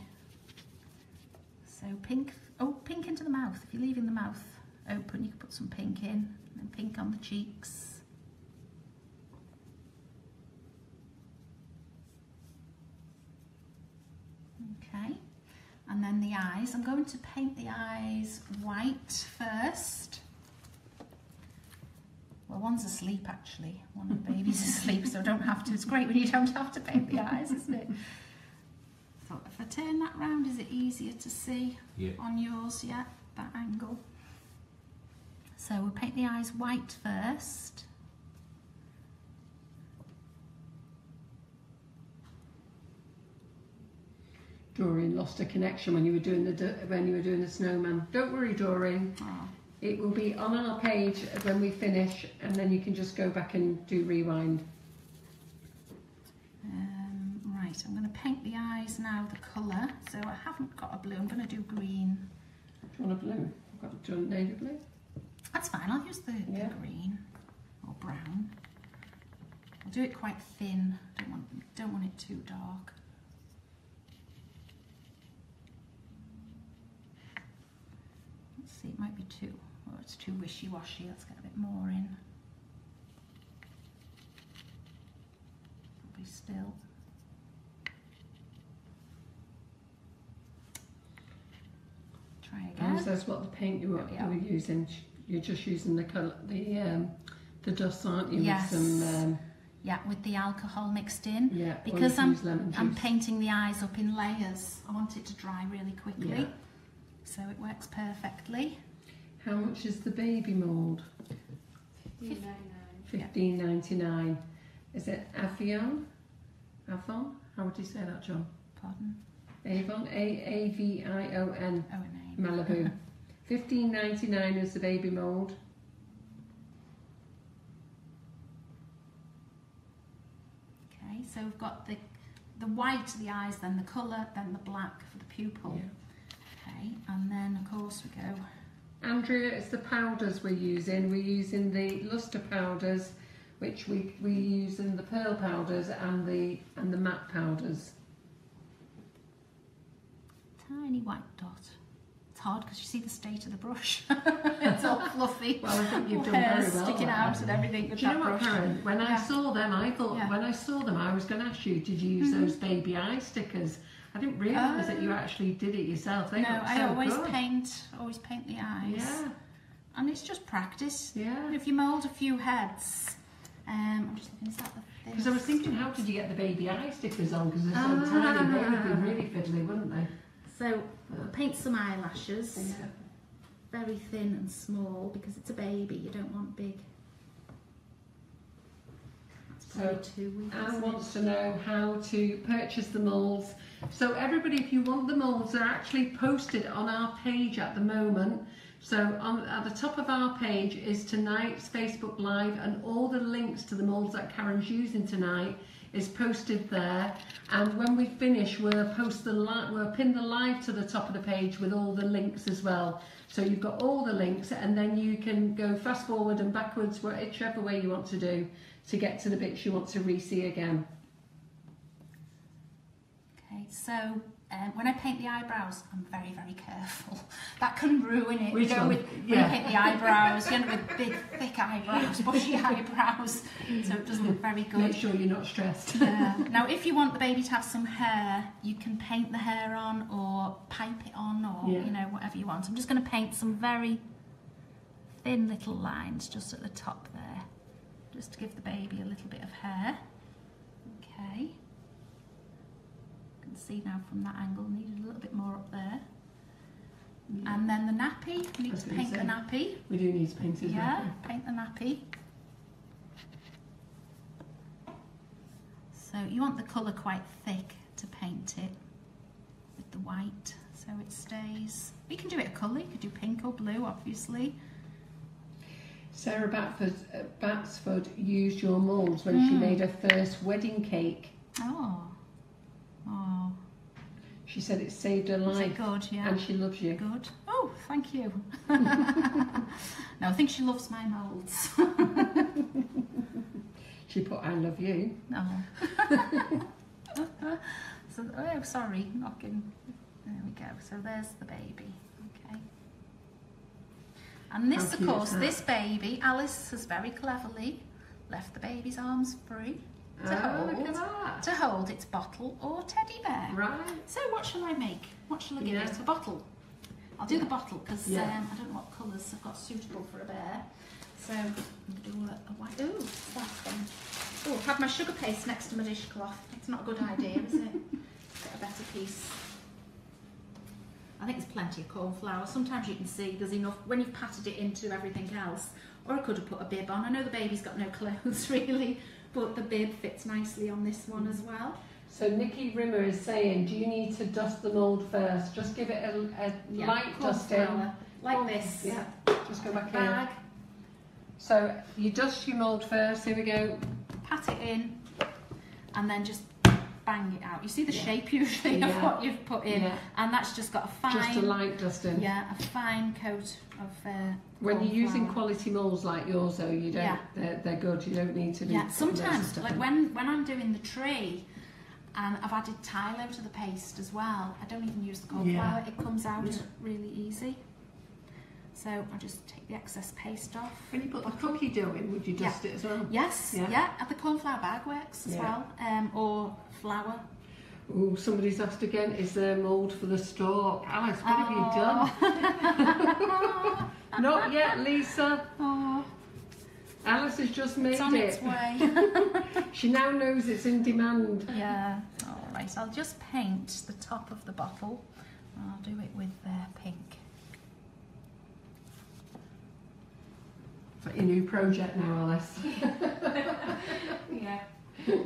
So pink, pink into the mouth. If you're leaving the mouth open, you can put some pink in, and pink on the cheeks. Okay, and then the eyes. I'm going to paint the eyes white first. Well, one's asleep actually. One of the baby's asleep, so I don't have to. It's great when you don't have to paint the eyes, isn't it? So if I turn that round, is it easier to see on yours? Yeah, that angle. So we'll paint the eyes white first. Doreen lost her connection when you were doing the snowman. Don't worry, Doreen. Oh. It will be on our page when we finish, and then you can just go back and do rewind. Right, I'm going to paint the eyes now, the colour. So I haven't got a blue, I'm going to do green. Do you want a blue? I've got a navy blue. That's fine, I'll use the green or brown. I'll do it quite thin, don't want it too dark. Let's see, it might be too, oh, it's too wishy-washy, let's get a bit more in. Probably still. Try again. And that's what the paint you were using. You're just using the colour, the dust, aren't you? Yes. With some, yeah, with the alcohol mixed in. Yeah. Because I'm painting the eyes up in layers. I want it to dry really quickly. Yeah. So it works perfectly. How much is the baby mould? $15.99. Is it Avion? Avon? How would you say that, John? Pardon? Avon, A-A-V-I-O-N, Oh, an A. Malibu. $15.99 is the baby mould. Okay, so we've got the white to the eyes, then the colour, then the black for the pupil. Yeah. Okay, and then of course we go. Andrea, it's the powders we're using. We're using the luster powders, which we use in the pearl powders and the matte powders. Tiny white dot. It's hard because you see the state of the brush. It's all fluffy. Well, I think you've done Hair very well. sticking out and everything with Do you know that what, brush. Karen? When I saw them, I thought when I saw them, I was going to ask you, did you use those baby eye stickers? I didn't realise that you actually did it yourself. They no, look so I always good. paint the eyes. Yeah. And it's just practice. Yeah. If you mould a few heads, I'm just thinking, is that the thing? Because I was thinking, how did you get the baby eye stickers on? Because they're so tiny, they would be really fiddly, wouldn't they? So I'll paint some eyelashes. Yeah. Very thin and small because it's a baby. You don't want big. That's probably too weak. Anne wants to know how to purchase the moulds. So everybody, if you want the moulds, they're actually posted on our page at the moment. So at the top of our page is tonight's Facebook Live, and all the links to the moulds that Karen's using tonight is posted there. And when we finish, we'll pin the live to the top of the page with all the links as well. So you've got all the links, and then you can go fast forward and backwards, whichever way you want to do, to get to the bits you want to re-see again. Okay, so when I paint the eyebrows, I'm very, very careful. That can ruin it. When you paint the eyebrows, you end up with big, thick eyebrows, bushy eyebrows, so it doesn't look very good. Make sure you're not stressed. Now, if you want the baby to have some hair, you can paint the hair on or pipe it on, or you know, whatever you want. I'm just going to paint some very thin little lines just at the top there, just to give the baby a little bit of hair. Okay. See now from that angle, needed a little bit more up there. Yeah. And then the nappy, we need to paint the nappy. We do need to paint it. Yeah, paint the nappy. So you want the colour quite thick to paint it with the white, so it stays. You can do it a colour, you could do pink or blue, obviously. Sarah Batsford used your moulds when she made her first wedding cake. Oh. Oh. She said it saved her life. Is it good? Yeah. And she loves you. Good. Oh, thank you. No, I think she loves my moulds. She put "I love you." Oh. So, oh, sorry, knocking. There we go. So there's the baby. Okay. And this, of course, this baby, Alice has very cleverly left the baby's arms free. Look at that. To hold its bottle or teddy bear. Right. So what shall I make? What shall I give it? A bottle. I'll do the bottle because I don't know what colours I've got suitable for a bear. So I'm going to do a white. Ooh, that's one. Oh, I've had my sugar paste next to my dishcloth. It's not a good idea, is it? Get a better piece. I think there's plenty of corn flour. Sometimes you can see there's enough when you've patted it into everything else. Or I could have put a bib on. I know the baby's got no clothes really, but the bib fits nicely on this one as well. So Nikki Rimmer is saying, do you need to dust the mould first? Just give it a light dusting. Like this. Yeah, just go back Bag. in. So you dust your mould first, here we go. Pat it in and then just bang it out. You see the shape usually of what you've put in, and that's just got a fine... Just a light dusting. Yeah, a fine coat of when you're using quality moulds like yours though, you don't, they're good, you don't need to be... Yeah, sometimes, like when I'm doing the tree, and I've added Tylo to the paste as well, I don't even use the cauliflower, it comes out really easy. So I just take the excess paste off. When you put the cookie dough in, would you dust it as well? Yes, and the cornflour bag works as well, or flour. Oh, somebody's asked again, is there mould for the stalk? Alice, what have you done? Not yet, Lisa. Alice has just made it's on its way. She now knows it's in demand. Yeah, alright, I'll just paint the top of the bottle. I'll do it with pink. It's like your new project now, Alice. Yeah. There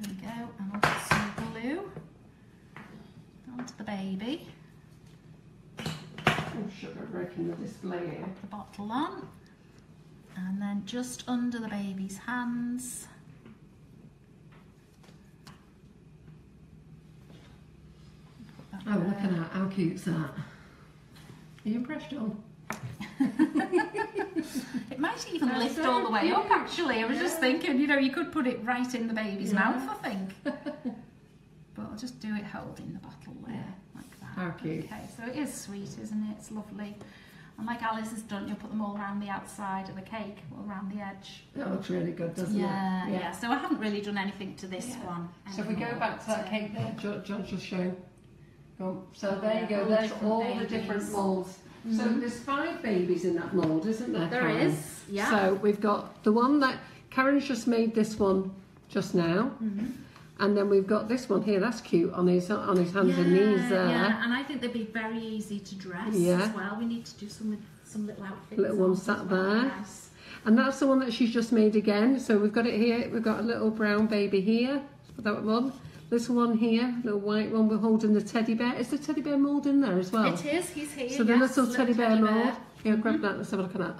we go, and I'll put some glue onto the baby. Oh, sugar breaking the display here. Put the bottle on, and then just under the baby's hands. Oh, look at that, how cute's that? Are you impressed, John? It might even lift all the way up, actually. I was just thinking, you know, you could put it right in the baby's mouth, I think. But I'll just do it holding the bottle there, like that. How cute. Okay, so it is sweet, isn't it? It's lovely. And like Alice has done, you'll put them all around the outside of the cake, all around the edge. That looks really good, doesn't it? Yeah. So I haven't really done anything to this one. So if we go back to that cake there, John's just shown. So there you go, all there's different all babies. the different moulds. So there's 5 babies in that mould, isn't there? There Karen? is, yeah. So we've got the one that Karen's just made this one just now, and then we've got this one here. That's cute on his hands and knees there. Yeah, and I think they'd be very easy to dress as well. We need to do some little outfits. Little one sat there. Nice. And that's the one that she's just made again. So we've got it here. We've got a little brown baby here. Let's put that one. This one here, little white one, we're holding the teddy bear. Is the teddy bear mould in there as well? It is, he's here. So the little teddy bear mould. Here, grab that, let's have a look at that.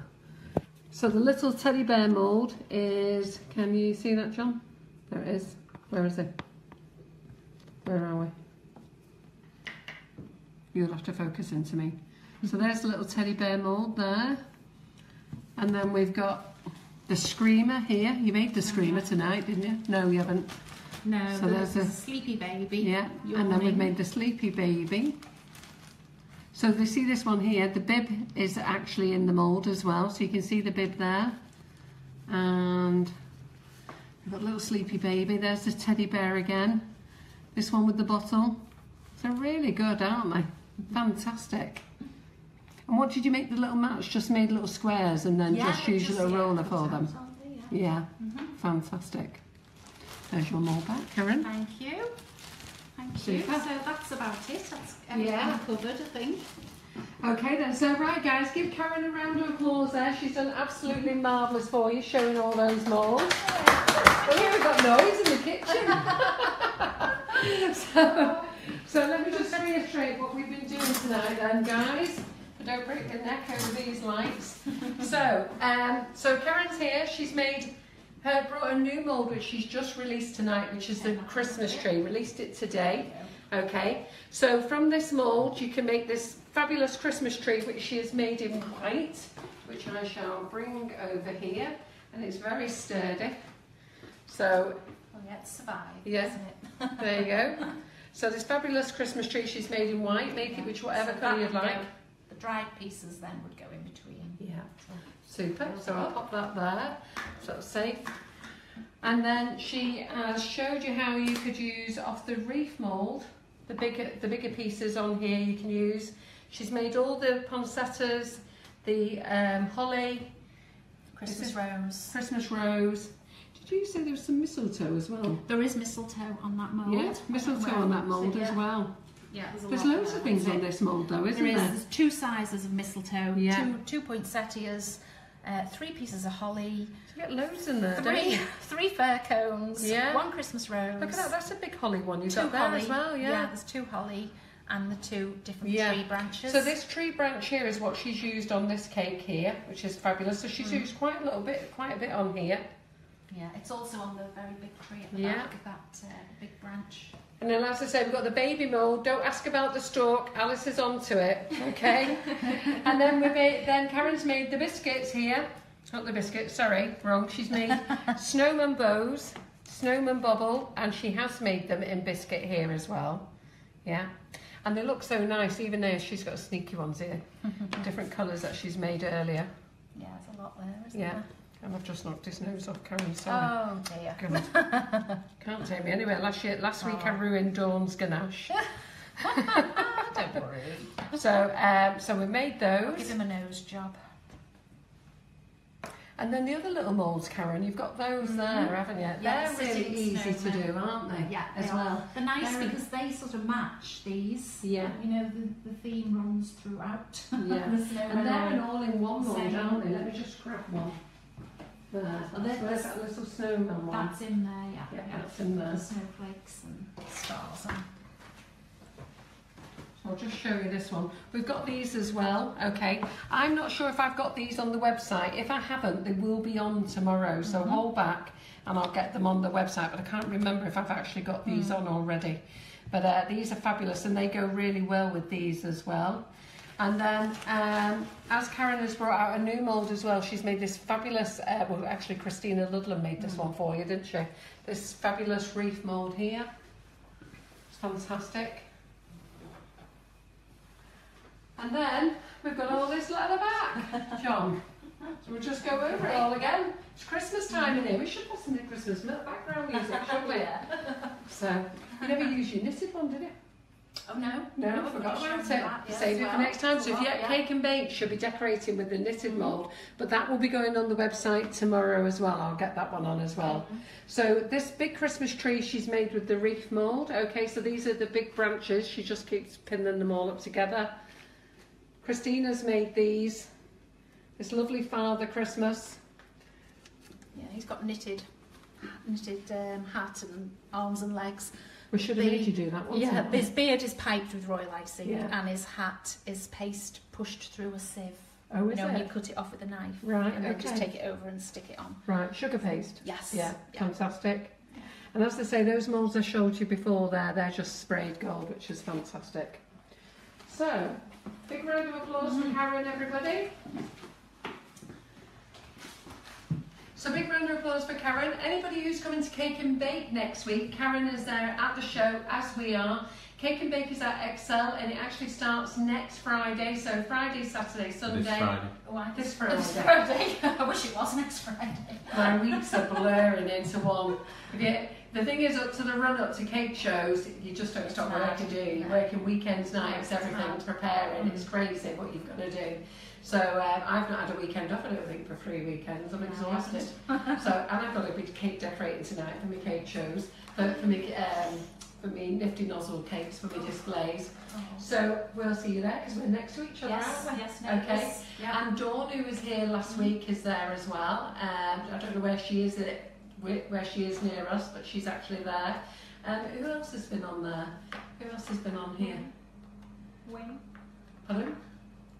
So the little teddy bear mould is, can you see that, John? There it is. Where is it? Where are we? You'll have to focus into me. So there's the little teddy bear mould there. And then we've got the screamer here. You made the screamer tonight, didn't you? No, you haven't. No, so there's a sleepy baby. Yeah, and then we've made the sleepy baby. So they see this one here, the bib is actually in the mould as well, so you can see the bib there. And we've got a little sleepy baby, there's the teddy bear again. This one with the bottle. They're really good, aren't they? Fantastic. And what did you make the little mats? Just made little squares and then just use a little roller for them? Yeah, fantastic. There's your mould back, Karen. Thank you. Thank you. Super. So that's about it. That's everything covered, I think. Okay then, so right guys, give Karen a round of applause there. She's done absolutely marvellous for you, showing all those moulds. Oh, we've got noise in the kitchen. so let me just reiterate what we've been doing tonight then, guys. Don't break the neck over these lights. So Karen's here. She's brought a new mould which she's just released tonight, which is the Christmas tree. Released it today. Okay. So from this mould, you can make this fabulous Christmas tree, which she has made in white, which I shall bring over here, and it's very sturdy. So. Oh yeah, it's survived. Yeah. Isn't it? There you go. So this fabulous Christmas tree she's made in white. Make it whichever colour you'd like. The dried pieces then would go in between. Yeah. Super. So I'll pop that there. So that's safe. And then she has showed you how you could use off the Wreath Mold, the bigger pieces on here you can use. She's made all the poinsettias, the holly, Christmas rose. Did you say there was some mistletoe as well? There is mistletoe on that mould. Yeah, mistletoe on that mould as well. Yeah, there's loads of things on this mould though, isn't there? There's 2 sizes of mistletoe, yeah. two poinsettias, 3 pieces of holly, You get loads in there, don't you? 3 fir cones, Yeah. 1 Christmas rose. Look at that, that's a big holly one you've 2 got there holly as well, yeah. there's 2 holly and the 2 different Yeah. tree branches. So this tree branch here is what she's used on this cake here, which is fabulous. So she's used quite a bit on here. Yeah, it's also on the very big tree at the Yeah. back of that big branch. And then, as I said, we've got the baby mould. Don't ask about the stalk. Alice is onto it, okay? And then Karen's made the biscuits here. Not the biscuits, sorry, wrong. She's made snowman bows, snowman bubble, and she has made them in biscuit here as well. Yeah. And they look so nice, even though she's got sneaky ones here. Different colours that she's made earlier. Yeah, there's a lot there, isn't Yeah. there? And I've just knocked his nose off, Karen, sorry. Oh dear. God. Can't take me anywhere. Last week I ruined Dawn's ganache. Don't worry. So we made those. Give him a nose job. And then the other little moulds, Karen, you've got those there, haven't you? Yeah, They're really sitting easy to snowman. do, aren't they? Yeah, as they well. are. They're nice Very- because they sort of match these. Yeah. You know, the theme runs throughout. Yeah. The snowman And they're mold. an all-in-one mould, Same. aren't they? Let me just grab one. There. Where's that little snowman one? That's in there, yeah. Yeah, that's in there. The snowflakes and stars and I'll just show you this one. We've got these as well, okay. I'm not sure if I've got these on the website. If I haven't, they will be on tomorrow, so hold back and I'll get them on the website, but I can't remember if I've actually got these on already. But these are fabulous and they go really well with these as well. And then, as Karen has brought out a new mould as well, she's made this fabulous, well actually Christina Ludlam made this one for you, didn't she? This fabulous wreath mould here. It's fantastic. And then we've got all this at the back, John. So we'll just go over it all again. It's Christmas time in here. We should put some Christmas background music, shouldn't we? So, you never used your knitted one, did you? oh no. No, I forgot about it. That, yes, Save it for well. next time. So if you Yeah, get yeah. cake and bake, should be decorating with the knitted mould. But that will be going on the website tomorrow as well. I'll get that one on as well. So this big Christmas tree she's made with the wreath mould. Okay, so these are the big branches. She just keeps pinning them all up together. Christina's made these. This lovely Father Christmas. Yeah, he's got knitted hat and arms and legs. We should have made you do that one. Yeah, his beard is piped with royal icing, Yeah. and his hat is paste pushed through a sieve. Oh, is you know, it? you cut it off with a knife, Right, and then just okay. take it over and stick it on. Right, sugar paste. Yes. Yeah, Yeah. fantastic. And as I say, those moulds I showed you before there, they're just sprayed gold, which is fantastic. So, big round of applause for Karen, everybody. So big round of applause for Karen. Anybody who's coming to Cake and Bake next week, Karen is there at the show as we are. Cake and Bake is at Excel and it actually starts next Friday. So Friday, Saturday, Sunday. This Friday. Oh, I This This Friday. Friday. I wish it was next Friday. My weeks are blurring into one. The thing is, up to the run up to cake shows, you just don't stop working, do you? You're working weekends, nights, everything, preparing. It's crazy what you've got to do. So I've not had a weekend off, I don't think, for 3 weekends. I'm exhausted. So, and I've got a big cake decorating tonight for my cake shows, for me nifty nozzle cakes for my displays. So we'll see you there because we're next to each other. Yes, aren't we? yes, Okay. yes. Yeah. And Dawn, who was here last week, is there as well. I don't know where she is where she is near us, but she's actually there. Who else has been on there? Who else has been on here? Wing. Pardon?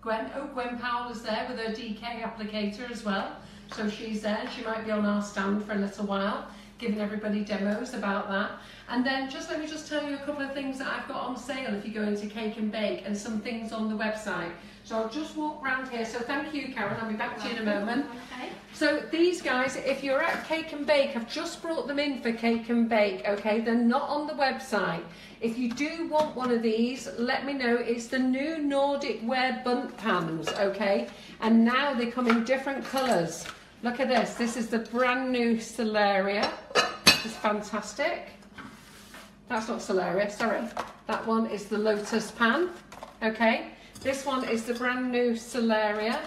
Gwen. Oh, Gwen Powell is there with her DK applicator as well. So she's there. She might be on our stand for a little while, giving everybody demos about that. And then let me just tell you a couple of things that I've got on sale if you go into Cake and Bake, and some things on the website. So I'll just walk round here. So thank you, Karen. I'll be back to you in a moment. Okay. So these guys, if you're at Cake and Bake, I've just brought them in for Cake and Bake, okay? They're not on the website. If you do want one of these, let me know. It's the new Nordic Ware Bundt pans, okay? And now they come in different colours. Look at this. This is the brand new Celeria. It's fantastic. That's not Celeria, sorry. That one is the Lotus pan, okay? This one is the brand new Celeria.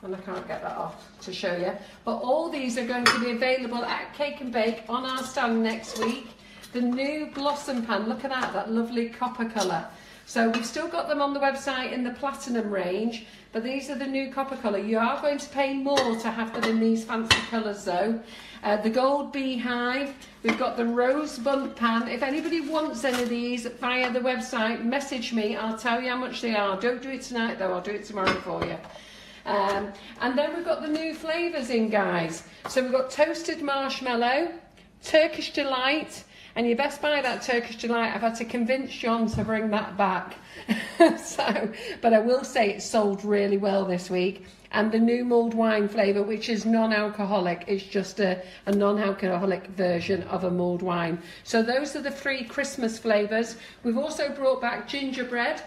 And I can't get that off to show you. But all these are going to be available at Cake and Bake on our stand next week. The new Blossom pan, look at that lovely copper colour. So we've still got them on the website in the platinum range, but these are the new copper colour. You are going to pay more to have them in these fancy colours though. The gold beehive, we've got the rose Bundt pan. If anybody wants any of these via the website, message me, I'll tell you how much they are. Don't do it tonight though, I'll do it tomorrow for you. And then we've got the new flavours in, guys. So we've got toasted marshmallow, Turkish delight, and you best buy that Turkish delight. I've had to convince John to bring that back. But I will say it sold really well this week. And the new mulled wine flavour, which is non-alcoholic. It's just a non-alcoholic version of a mulled wine. So those are the 3 Christmas flavours. We've also brought back gingerbread,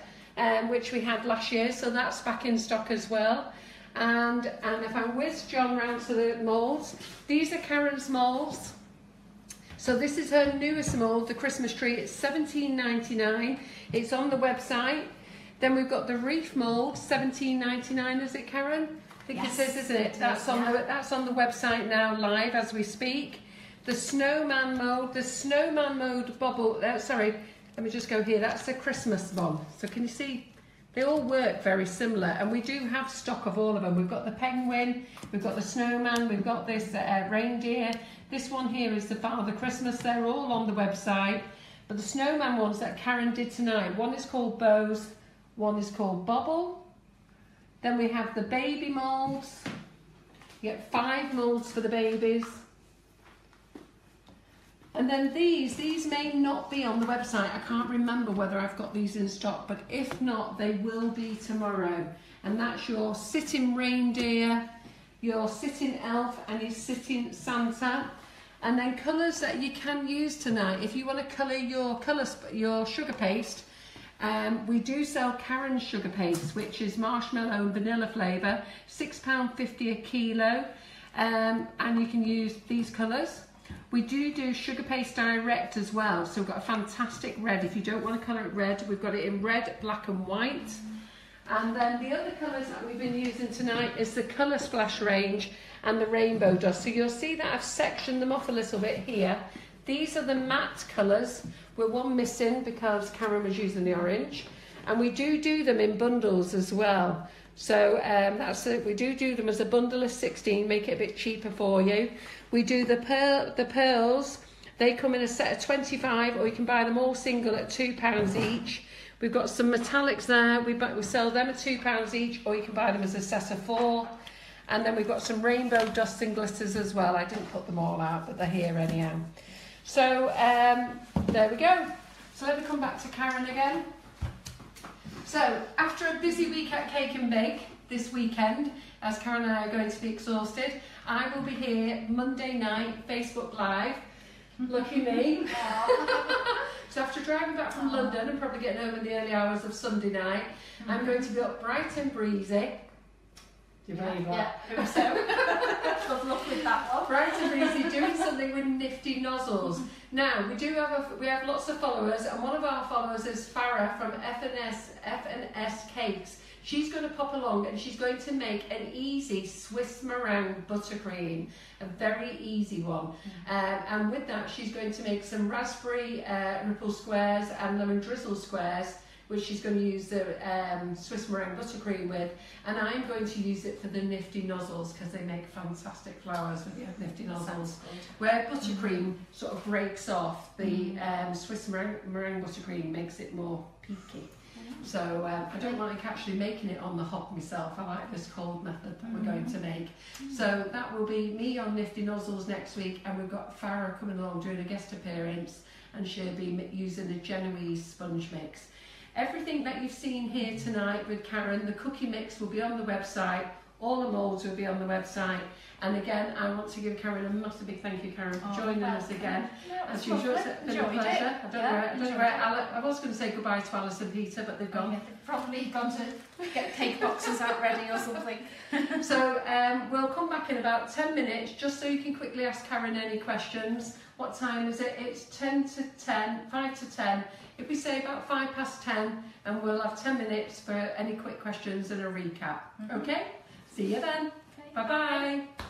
which we had last year, so that's back in stock as well. And if I whiz John round to the moulds, these are Karen's moulds. So this is her newest mould, the Christmas tree. It's $17.99. It's on the website. Then we've got the Wreath Mold, $17.99. Is it, Karen? I think Yes, it is, isn't it? That's on the website now, live as we speak. The Snowman Mold, the Snowman Mold bubble. Sorry, let me just go here. That's the Christmas one. So can you see? They all work very similar, and we do have stock of all of them. We've got the penguin, we've got the snowman, we've got this reindeer. This one here is the Father Christmas. They're all on the website. But the snowman ones that Karen did tonight, one is called Bows, one is called Bubble. Then we have the baby moulds. You get 5 moulds for the babies. And then these may not be on the website. I can't remember whether I've got these in stock, but if not, they will be tomorrow. And that's your sitting reindeer, your sitting elf, and your sitting Santa. And then colours that you can use tonight. If you want to colour your sugar paste, we do sell Karen's sugar paste, which is marshmallow and vanilla flavour, £6.50 a kilo, and you can use these colours. We do sugar paste direct as well, so we've got a fantastic red. If you don't want to colour it red, we've got it in red, black and white. And then the other colours that we've been using tonight is the Colour Splash range and the Rainbow Dust. So you'll see that I've sectioned them off a little bit here. These are the matte colours. We're one missing because Karen was using the orange. And we do them in bundles as well. So that's it. We do them as a bundle of 16, make it a bit cheaper for you. We do the pearls. They come in a set of 25, or you can buy them all single at £2 each. We've got some metallics there. We sell them at £2 each, or you can buy them as a set of 4. And then we've got some rainbow dust and glitters as well. I didn't put them all out, but they're here anyhow. So there we go. So let me come back to Karen again. So after a busy week at Cake and Bake this weekend, as Karen and I are going to be exhausted, I will be here Monday night, Facebook Live. Lucky me. So after driving back from London and probably getting home in the early hours of Sunday night, I'm going to be up bright and breezy. Do you believe that? Yeah, hope so. Good luck with that one. Bright and breezy, doing something with nifty nozzles. Now we have lots of followers, and one of our followers is Farah from F&S Cakes. She's going to pop along and she's going to make an easy Swiss meringue buttercream, a very easy one. And with that, she's going to make some raspberry ripple squares and lemon drizzle squares, which she's going to use the Swiss meringue buttercream with. And I'm going to use it for the nifty nozzles because they make fantastic flowers with the nifty nozzles. Where buttercream sort of breaks off, the Swiss meringue buttercream makes it more peaky. So I don't like actually making it on the hob myself. I like this cold method that we're going to make. So that will be me on Nifty Nozzles next week, and we've got Farah coming along doing a guest appearance, and she'll be using a Genoese sponge mix. Everything that you've seen here tonight with Karen, the cookie mix will be on the website. All the moulds will be on the website. And again, I want to give Karen a massive big thank you, Karen, for joining us again. As usual, it's been a pleasure. I was going to say goodbye to Alice and Peter, but they've gone. They've probably gone to get cake boxes out ready or something. So we'll come back in about 10 minutes, just so you can quickly ask Karen any questions. What time is it? It's 5 to 10. If we say about 10:05, and we'll have 10 minutes for any quick questions and a recap. Okay? See you then. Okay. Bye-bye.